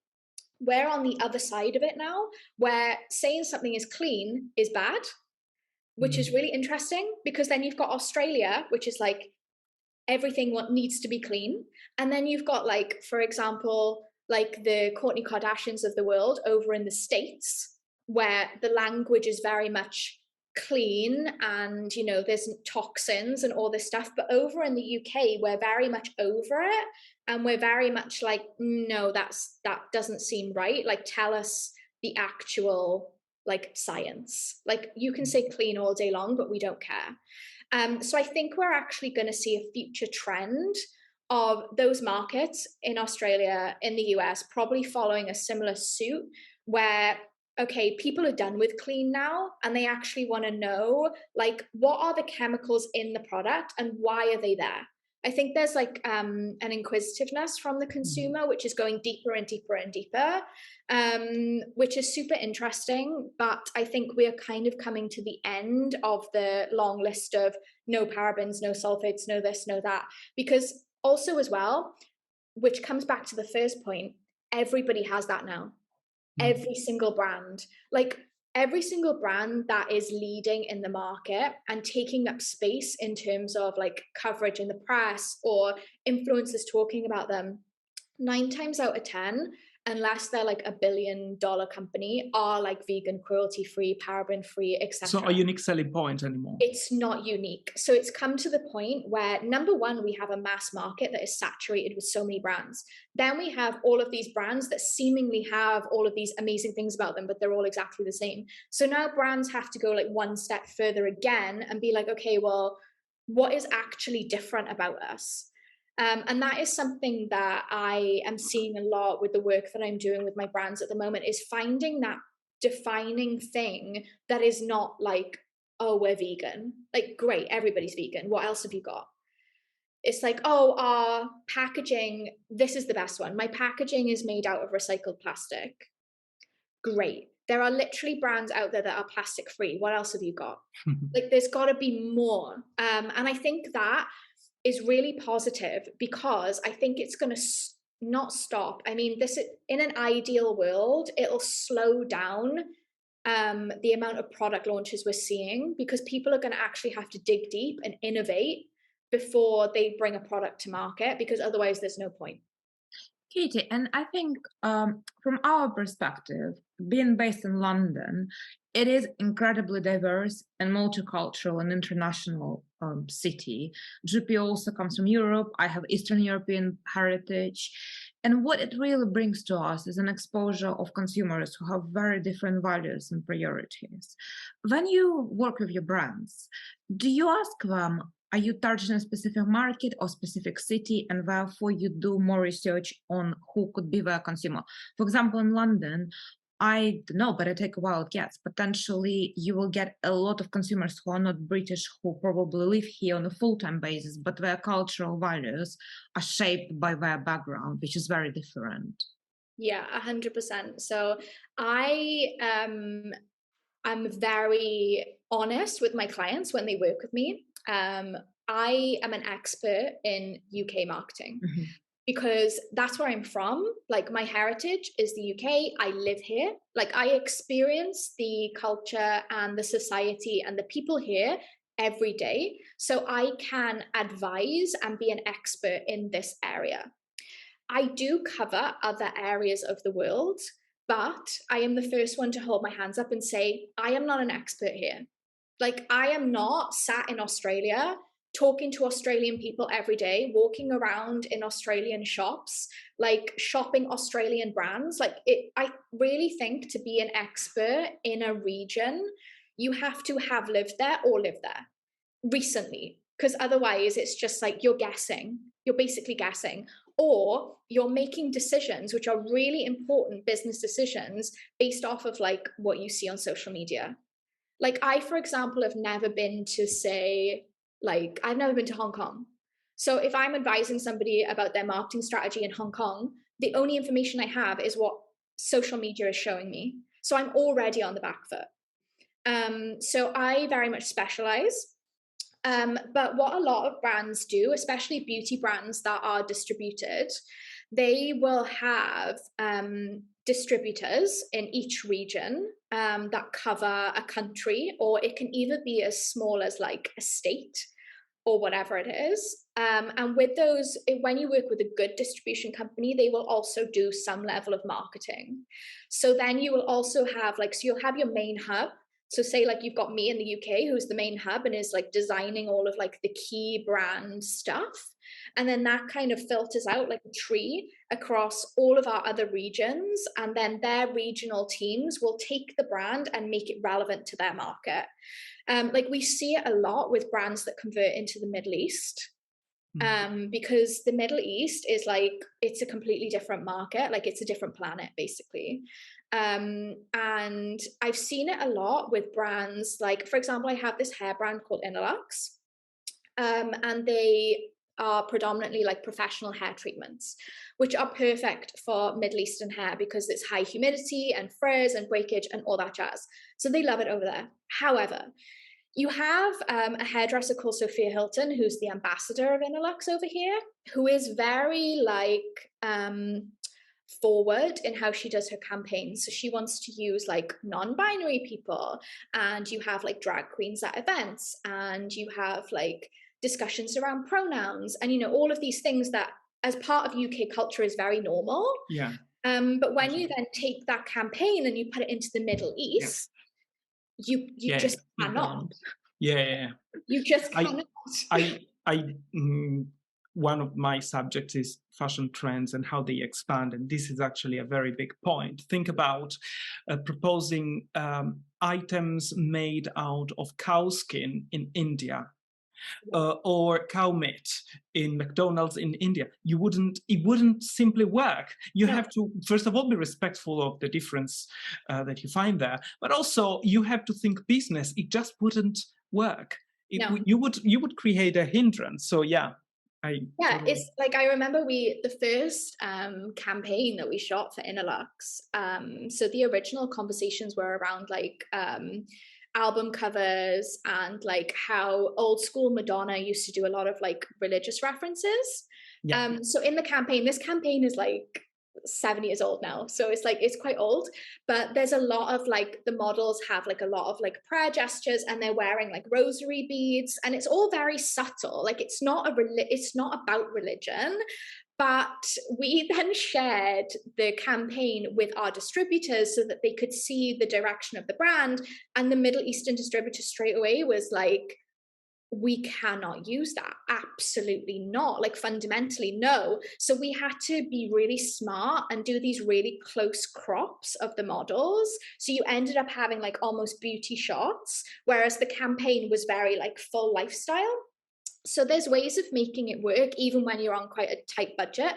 we're on the other side of it now, where saying something is clean is bad, which is really interesting, because then you've got Australia, which is like everything what needs to be clean. And then you've got like, for example, like the Kourtney Kardashians of the world over in the States, where the language is very much clean and, you know, there's toxins and all this stuff. But over in the UK, we're very much over it. And we're very much like, no, that doesn't seem right. Like, tell us the actual like science. Like, you can say clean all day long, but we don't care. So I think we're actually going to see a future trend of those markets in Australia, in the US, probably following a similar suit, where, okay, people are done with clean now, and they actually want to know, like, what are the chemicals in the product and why are they there? I think there's like an inquisitiveness from the consumer, which is going deeper and deeper and deeper, which is super interesting. But I think we are kind of coming to the end of the long list of no parabens, no sulfates, no this, no that. Because also as well, which comes back to the first point, everybody has that now. Every single brand. Like, every single brand that is leading in the market and taking up space in terms of like coverage in the press or influencers talking about them, 9 times out of 10, unless they're like $1 billion company, are like vegan, cruelty free, paraben free, etc. It's not a unique selling point anymore. It's not unique. So it's come to the point where, number one, we have a mass market that is saturated with so many brands. Then we have all of these brands that seemingly have all of these amazing things about them, but they're all exactly the same. So now brands have to go like one step further again and be like, okay, well, what is actually different about us? And that is something that I am seeing a lot with the work that I'm doing with my brands at the moment, is finding that defining thing that is not like, oh, we're vegan. Like, great, everybody's vegan. What else have you got? It's like, oh, our packaging, this is the best one. My packaging is made out of recycled plastic. Great. There are literally brands out there that are plastic free. What else have you got? Like, there's got to be more. And I think that is really positive, because I think it's going to not stop. I mean, this, in an ideal world, it'll slow down the amount of product launches we're seeing, because people are going to actually have to dig deep and innovate before they bring a product to market, because otherwise there's no point. Katie, and I think from our perspective, being based in London, it is incredibly diverse and multicultural and international city. GP also comes from Europe. I have Eastern European heritage. And what it really brings to us is an exposure of consumers who have very different values and priorities. When you work with your brands, do you ask them, are you targeting a specific market or specific city, and therefore you do more research on who could be their consumer? For example, in London, I don't know, but I take a wild guess. Potentially, you will get a lot of consumers who are not British, who probably live here on a full-time basis, but their cultural values are shaped by their background, which is very different. Yeah, 100%. So I'm very honest with my clients when they work with me. I am an expert in UK marketing. Because that's where I'm from. Like, my heritage is the UK. I live here. Like, I experience the culture and the society and the people here every day. So I can advise and be an expert in this area. I do cover other areas of the world, but I am the first one to hold my hands up and say, I am not an expert here. Like, I am not sat in Australia talking to Australian people every day, walking around in Australian shops, like shopping Australian brands. Like, I really think to be an expert in a region, you have to have lived there or lived there recently, because otherwise it's just like you're guessing. You're basically guessing, or you're making decisions which are really important business decisions based off of like what you see on social media. Like, I, for example, have never been to, say, like, I've never been to Hong Kong. So if I'm advising somebody about their marketing strategy in Hong Kong, the only information I have is what social media is showing me. So I'm already on the back foot. So I very much specialize. But what a lot of brands do, especially beauty brands that are distributed, they will have distributors in each region that cover a country, or it can either be as small as like a state or whatever it is. And with those, when you work with a good distribution company, they will also do some level of marketing. So then you will also have like, so you'll have your main hub. So say like you've got me in the UK, who's the main hub and is like designing all of like the key brand stuff. And then that kind of filters out like a tree across all of our other regions. And then their regional teams will take the brand and make it relevant to their market. Like, we see it a lot with brands that convert into the Middle East. Because the Middle East is like, it's a completely different market. Like, it's a different planet, basically. And I've seen it a lot with brands. Like, for example, I have this hair brand called Innerlux. And they are predominantly like professional hair treatments, which are perfect for Middle Eastern hair because it's high humidity and frizz and breakage and all that jazz. So they love it over there. However, you have a hairdresser called Sophia Hilton, who's the ambassador of Innerlux over here, who is very like forward in how she does her campaigns. So she wants to use like non-binary people, and you have like drag queens at events, and you have like discussions around pronouns, and you know, all of these things that as part of UK culture is very normal. Yeah. But when you then take that campaign and you put it into the Middle East, you just cannot. You just cannot. One of my subjects is fashion trends and how they expand, and this is actually a very big point. Think about proposing items made out of cow skin in India. Or cow meat in McDonald's in India. It wouldn't simply work. You have to, first of all, be respectful of the difference that you find there, but also you have to think business. It just wouldn't work. You would create a hindrance. So it's like, I remember the first campaign that we shot for Innerlux. So the original conversations were around like album covers and like how old school Madonna used to do a lot of like religious references. So in the campaign, this campaign is like 7 years old now, so it's like, it's quite old, but there's a lot of like, the models have like a lot of like prayer gestures, and they're wearing like rosary beads, and it's all very subtle. Like it's not about religion. But we then shared the campaign with our distributors so that they could see the direction of the brand. And the Middle Eastern distributor straight away was like, we cannot use that. Absolutely not. Like fundamentally, no. So we had to be really smart and do these really close crops of the models. So you ended up having like almost beauty shots, whereas the campaign was very like full lifestyle. So there's ways of making it work even when you're on quite a tight budget.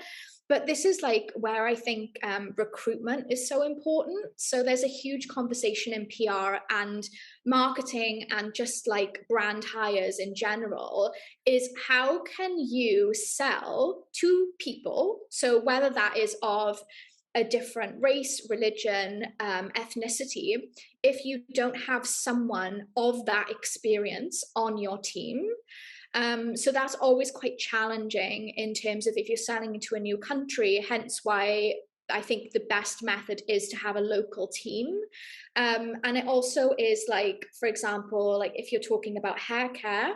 But this is like where I think recruitment is so important. So there's a huge conversation in PR and marketing and just like brand hires in general, is how can you sell to people? So whether that is of a different race, religion, ethnicity, if you don't have someone of that experience on your team. So that's always quite challenging in terms of if you're selling into a new country, hence why I think the best method is to have a local team. And it also is like, for example, like if you're talking about hair care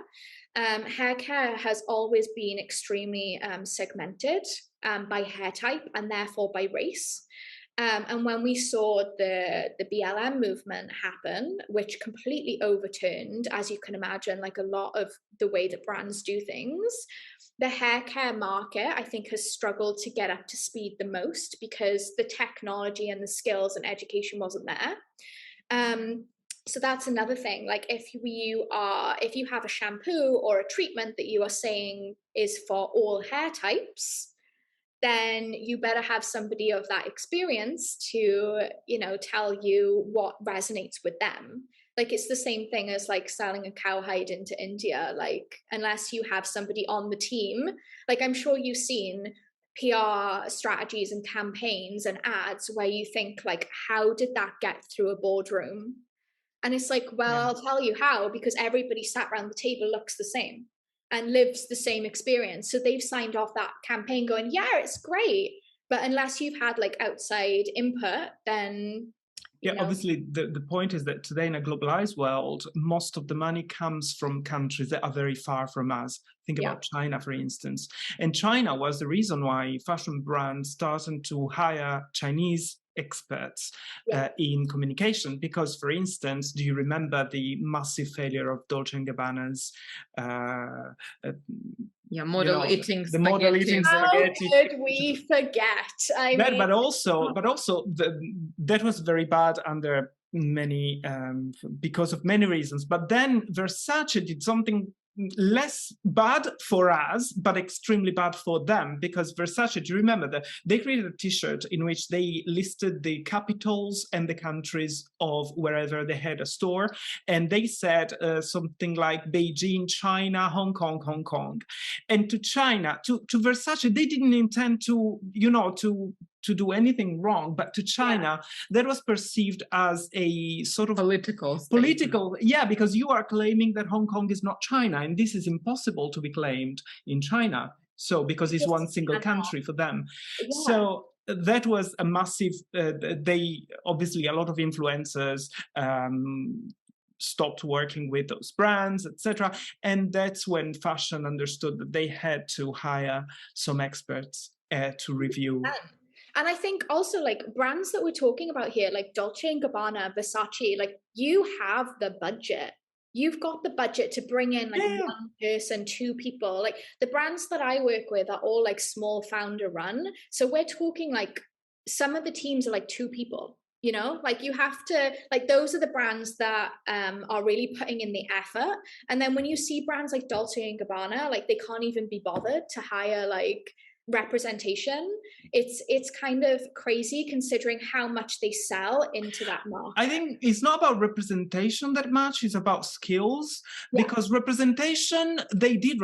has always been extremely segmented by hair type and therefore by race. And when we saw the BLM movement happen, which completely overturned, as you can imagine, like a lot of the way that brands do things, the hair care market, I think, has struggled to get up to speed the most because the technology and the skills and education wasn't there. So that's another thing. Like if you have a shampoo or a treatment that you are saying is for all hair types, then you better have somebody of that experience to, you know, tell you what resonates with them. Like it's the same thing as like selling a cowhide into India. Like unless you have somebody on the team, like I'm sure you've seen PR strategies and campaigns and ads where you think like, how did that get through a boardroom? And it's like, well, I'll tell you how, because everybody sat around the table looks the same and lives the same experience. So they've signed off that campaign going, yeah, it's great. But unless you've had like outside input, then obviously the point is that today in a globalized world, most of the money comes from countries that are very far from us. Think about China, for instance. And China was the reason why fashion brands started to hire Chinese experts in communication, because, for instance, do you remember the massive failure of Dolce & Gabbana's model eating the model eating spaghetti? How could we forget? But also that was very bad under many because of many reasons. But then Versace did something less bad for us, but extremely bad for them, because Versace, do you remember that they created a t-shirt in which they listed the capitals and the countries of wherever they had a store, and they said something like Beijing, China, Hong Kong. And to China, to Versace, they didn't intend to, to do anything wrong, but to China, that was perceived as a sort of political, because you are claiming that Hong Kong is not China, and this is impossible to be claimed in China. So because it's one single country for them. So that was a massive, they obviously, a lot of influencers stopped working with those brands, etc. And that's when fashion understood that they had to hire some experts to review. And I think also, like, brands that we're talking about here, like Dolce & Gabbana, Versace, like, you have the budget. You've got the budget to bring in like one person, two people. Like, the brands that I work with are all like small founder run. So we're talking like some of the teams are like 2 people. Like, you have to, like, those are the brands that are really putting in the effort. And then when you see brands like Dolce & Gabbana, like, they can't even be bothered to hire like representation. It's kind of crazy considering how much they sell into that market. I think it's not about representation that much, it's about skills, because representation, they did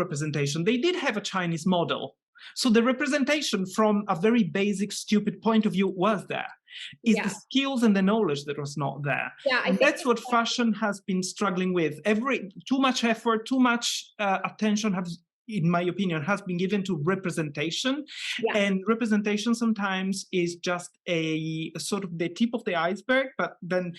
have a Chinese model. So the representation from a very basic, stupid point of view was there. It's the skills and the knowledge that was not there. And that's what fashion has been struggling with. Too much effort, too much attention in my opinion, has been given to representation. And representation sometimes is just a sort of the tip of the iceberg, but then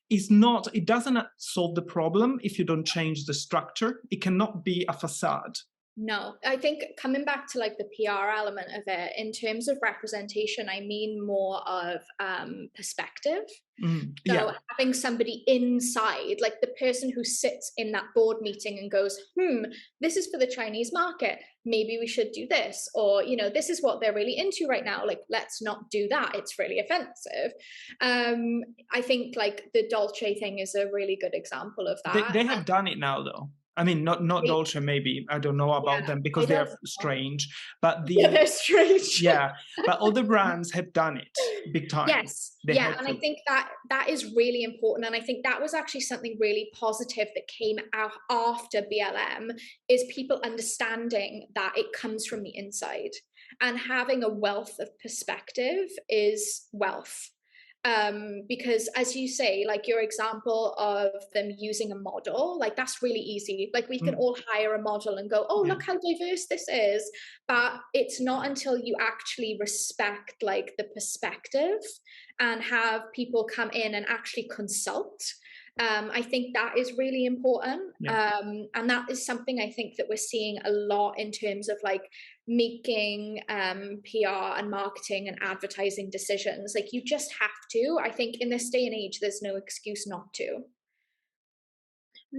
it doesn't solve the problem if you don't change the structure. It cannot be a facade. No, I think coming back to like the PR element of it, in terms of representation, I mean more of perspective. So having somebody inside, like the person who sits in that board meeting and goes, this is for the Chinese market. Maybe we should do this. Or, this is what they're really into right now. Like, let's not do that. It's really offensive. I think like the Dolce thing is a really good example of that. They have done it now, though. I mean, not Dolce, maybe. I don't know about them because they're strange. But they're strange. But other brands have done it big time. Yes. And I think that is really important. And I think that was actually something really positive that came out after BLM, is people understanding that it comes from the inside. And having a wealth of perspective is wealth. Because as you say, like your example of them using a model, like that's really easy. Like we can all hire a model and go, oh, look how diverse this is. But it's not until you actually respect like the perspective and have people come in and actually consult. I think that is really important. And that is something I think that we're seeing a lot in terms of like making PR and marketing and advertising decisions. Like, you just have to. I think in this day and age, there's no excuse not to.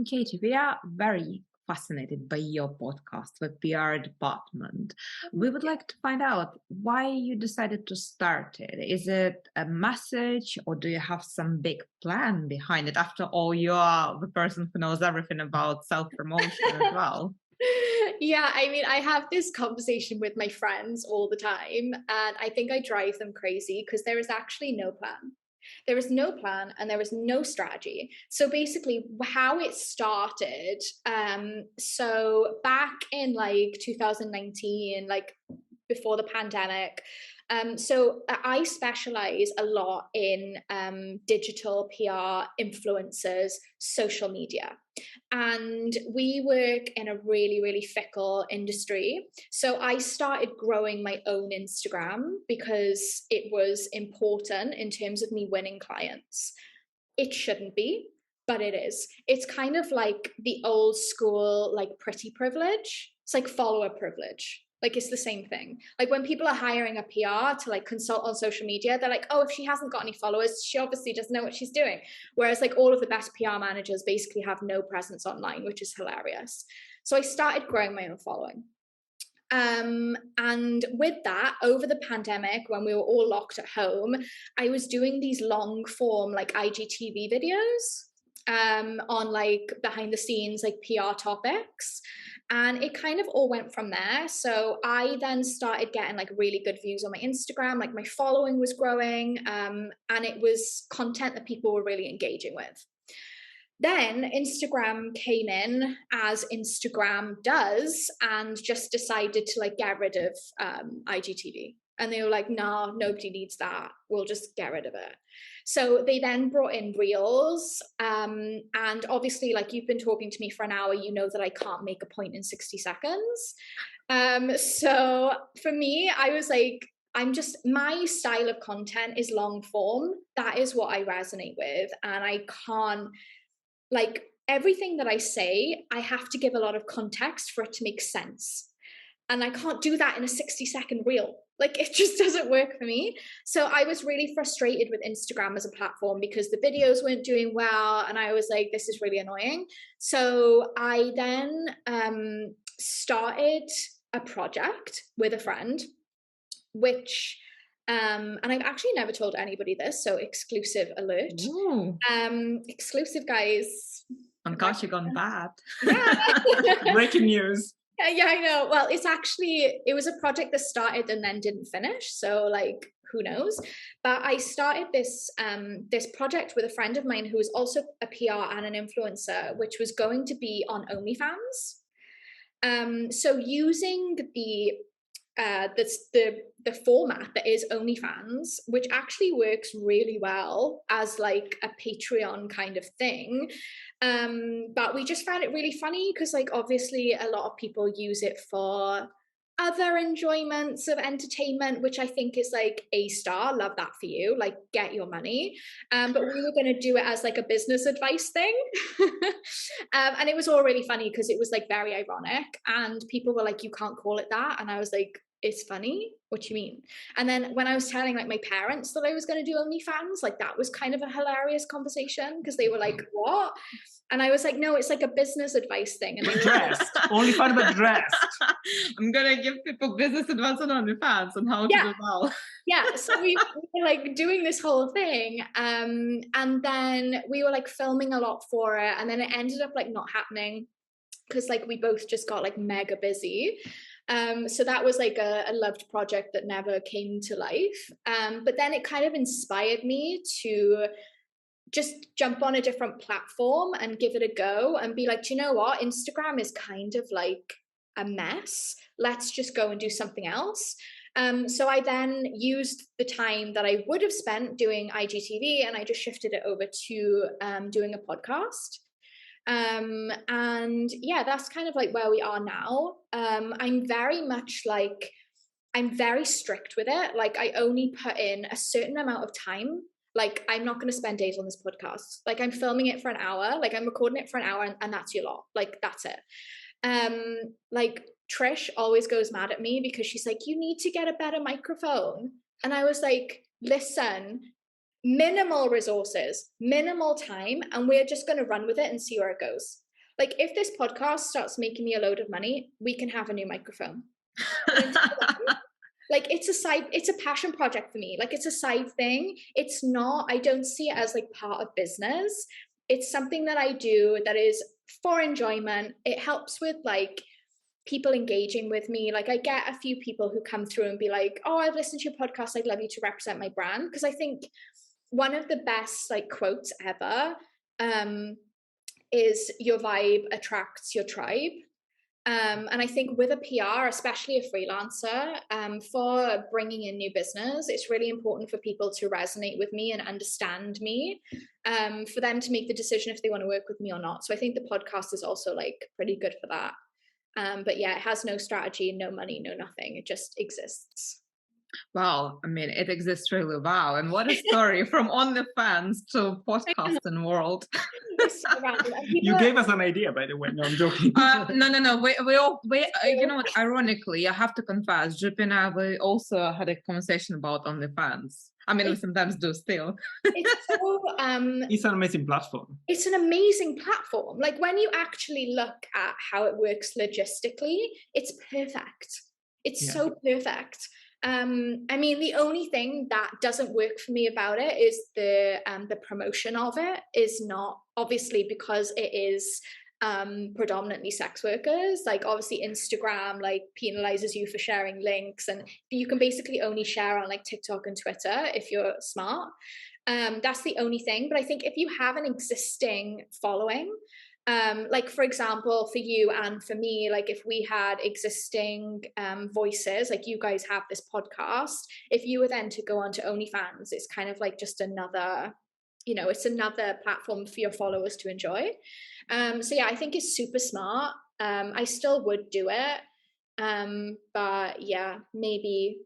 Katie, we are very fascinated by your podcast, the PR department. We would like to find out why you decided to start it. Is it a message, or do you have some big plan behind it? After all, you are the person who knows everything about self-promotion as well. Yeah, I mean, I have this conversation with my friends all the time, and I think I drive them crazy because there is actually no plan. There is no plan and there is no strategy. So basically how it started, so back in like 2019, like before the pandemic, so I specialize a lot in digital PR, influencers, social media. And we work in a really, really fickle industry. So I started growing my own Instagram because it was important in terms of me winning clients. It shouldn't be, but it is. It's kind of like the old school, like pretty privilege. It's like follower privilege. Like, it's the same thing. Like, when people are hiring a PR to like consult on social media, they're like, oh, if she hasn't got any followers, she obviously doesn't know what she's doing. Whereas like all of the best PR managers basically have no presence online, which is hilarious. So I started growing my own following. And with that, over the pandemic, when we were all locked at home, I was doing these long form like IGTV videos. on like behind the scenes, like PR topics. And it kind of all went from there. So I then started getting like really good views on my Instagram, like my following was growing, and it was content that people were really engaging with. Then Instagram came in, as Instagram does, and just decided to like get rid of IGTV. And they were like, no, nobody needs that. We'll just get rid of it. So they then brought in Reels. And obviously, like, you've been talking to me for an hour, you know that I can't make a point in 60 seconds. So for me, I was like, my style of content is long form. That is what I resonate with. And I can't, like, everything that I say, I have to give a lot of context for it to make sense. And I can't do that in a 60-second reel. Like, it just doesn't work for me. So I was really frustrated with Instagram as a platform because the videos weren't doing well. And I was like, this is really annoying. So I then started a project with a friend, which, and I've actually never told anybody this, so exclusive alert. Ooh. Exclusive, guys. Oh gosh, you've gone bad. Yeah. Breaking news. Yeah, I know. Well, it was a project that started and then didn't finish. So like, who knows? But I started this project with a friend of mine who is also a PR and an influencer, which was going to be on OnlyFans. So using the format that is OnlyFans, which actually works really well as like a Patreon kind of thing. But we just found it really funny because, like, obviously a lot of people use it for other enjoyments of entertainment, which I think is like A-star, love that for you, like, get your money. But we were going to do it as like a business advice thing. And it was all really funny because it was like very ironic and people were like, you can't call it that. And I was like, it's funny. What do you mean? And then when I was telling like my parents that I was going to do OnlyFans, like, that was kind of a hilarious conversation because they were like, what? And I was like, no, it's like a business advice thing. And they were Dressed. Only fun about dressed. I'm gonna give people business advice on OnlyFans on how to do well. Yeah, so we were like doing this whole thing, and then we were like filming a lot for it, and then it ended up like not happening because like we both just got like mega busy. So that was like a loved project that never came to life. But then it kind of inspired me to just jump on a different platform and give it a go and be like, do you know what? Instagram is kind of like a mess. Let's just go and do something else. So I then used the time that I would have spent doing IGTV and I just shifted it over to doing a podcast. And yeah, that's kind of like where we are now. I'm very much like, I'm very strict with it. Like, I only put in a certain amount of time. Like, I'm not going to spend days on this podcast. Like, I'm filming it for an hour. Like, I'm recording it for an hour and that's your lot. Like, that's it. Like, Trish always goes mad at me because she's like, you need to get a better microphone. And I was like, listen, minimal resources, minimal time, and we're just going to run with it and see where it goes. Like, if this podcast starts making me a load of money, we can have a new microphone. Like, it's a passion project for me. Like, it's a side thing. It's not, I don't see it as like part of business. It's something that I do that is for enjoyment. It helps with like people engaging with me. Like, I get a few people who come through and be like, oh, I've listened to your podcast. I'd love you to represent my brand. Because I think one of the best like quotes ever is your vibe attracts your tribe. And I think with a PR, especially a freelancer, for bringing in new business, it's really important for people to resonate with me and understand me, for them to make the decision if they want to work with me or not. So I think the podcast is also like pretty good for that. But yeah, it has no strategy, no money, no nothing. It just exists. Wow, I mean, it exists really well. And what a story from OnlyFans to podcasting world. You gave us an idea, by the way. No, I'm joking. No. We you know what? Ironically, I have to confess, JP and I, we also had a conversation about OnlyFans. I mean, we sometimes do still. It's so, it's an amazing platform. It's an amazing platform. Like, when you actually look at how it works logistically, it's perfect. It's so perfect. I mean, the only thing that doesn't work for me about it is the promotion of it is not, obviously, because it is predominantly sex workers. Like, obviously Instagram like penalizes you for sharing links, and you can basically only share on like TikTok and Twitter if you're smart. That's the only thing. But I think if you have an existing following, like for example, for you and for me, like if we had existing voices, like you guys have this podcast, if you were then to go on to OnlyFans, it's kind of like just another, you know, it's another platform for your followers to enjoy. So yeah, I think it's super smart. I still would do it. But yeah, maybe.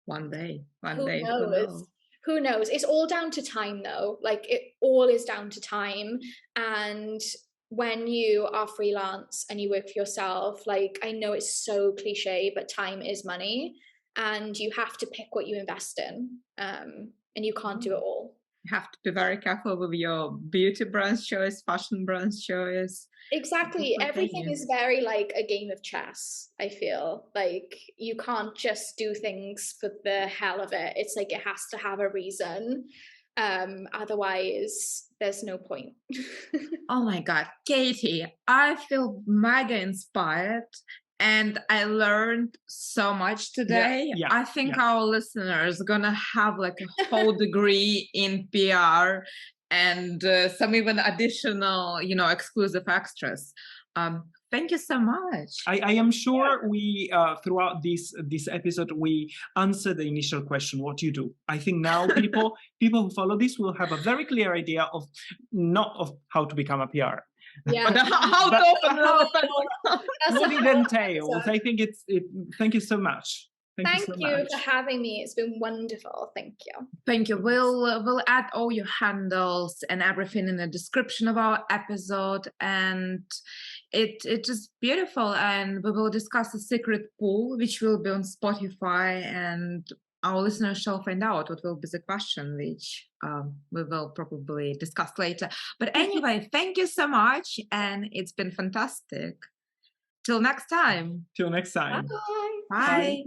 One day, Who who knows? knows? Who knows? It's all down to time though. Like it all is down to time. And when you are freelance and you work for yourself, like I know it's so cliche, but time is money and you have to pick what you invest in. And you can't do it all. You have to be very careful with your beauty brand choice, fashion brand choice. Exactly. Everything is very like a game of chess, I feel. Like you can't just do things for the hell of it. It's like it has to have a reason. Otherwise, there's no point. Oh my God, Katie, I feel mega inspired and I learned so much today. I think our listeners are gonna have like a whole degree in PR and some even additional, you know, exclusive extras. Thank you so much. I am sure we, throughout this episode, we answer the initial question, what do you do? I think now people who follow this will have a very clear idea of not of how to become a PR. Yeah. But how to open what it entails. I think thank you so much. Thank you for having me. It's been wonderful. Thank you. Thank you. We'll add all your handles and everything in the description of our episode, and it's just beautiful. And we will discuss a secret pool which will be on Spotify, and our listeners shall find out what will be the question, which we will probably discuss later. But anyway, thank you so much, and it's been fantastic. Till next time. Till next time. Bye. Bye.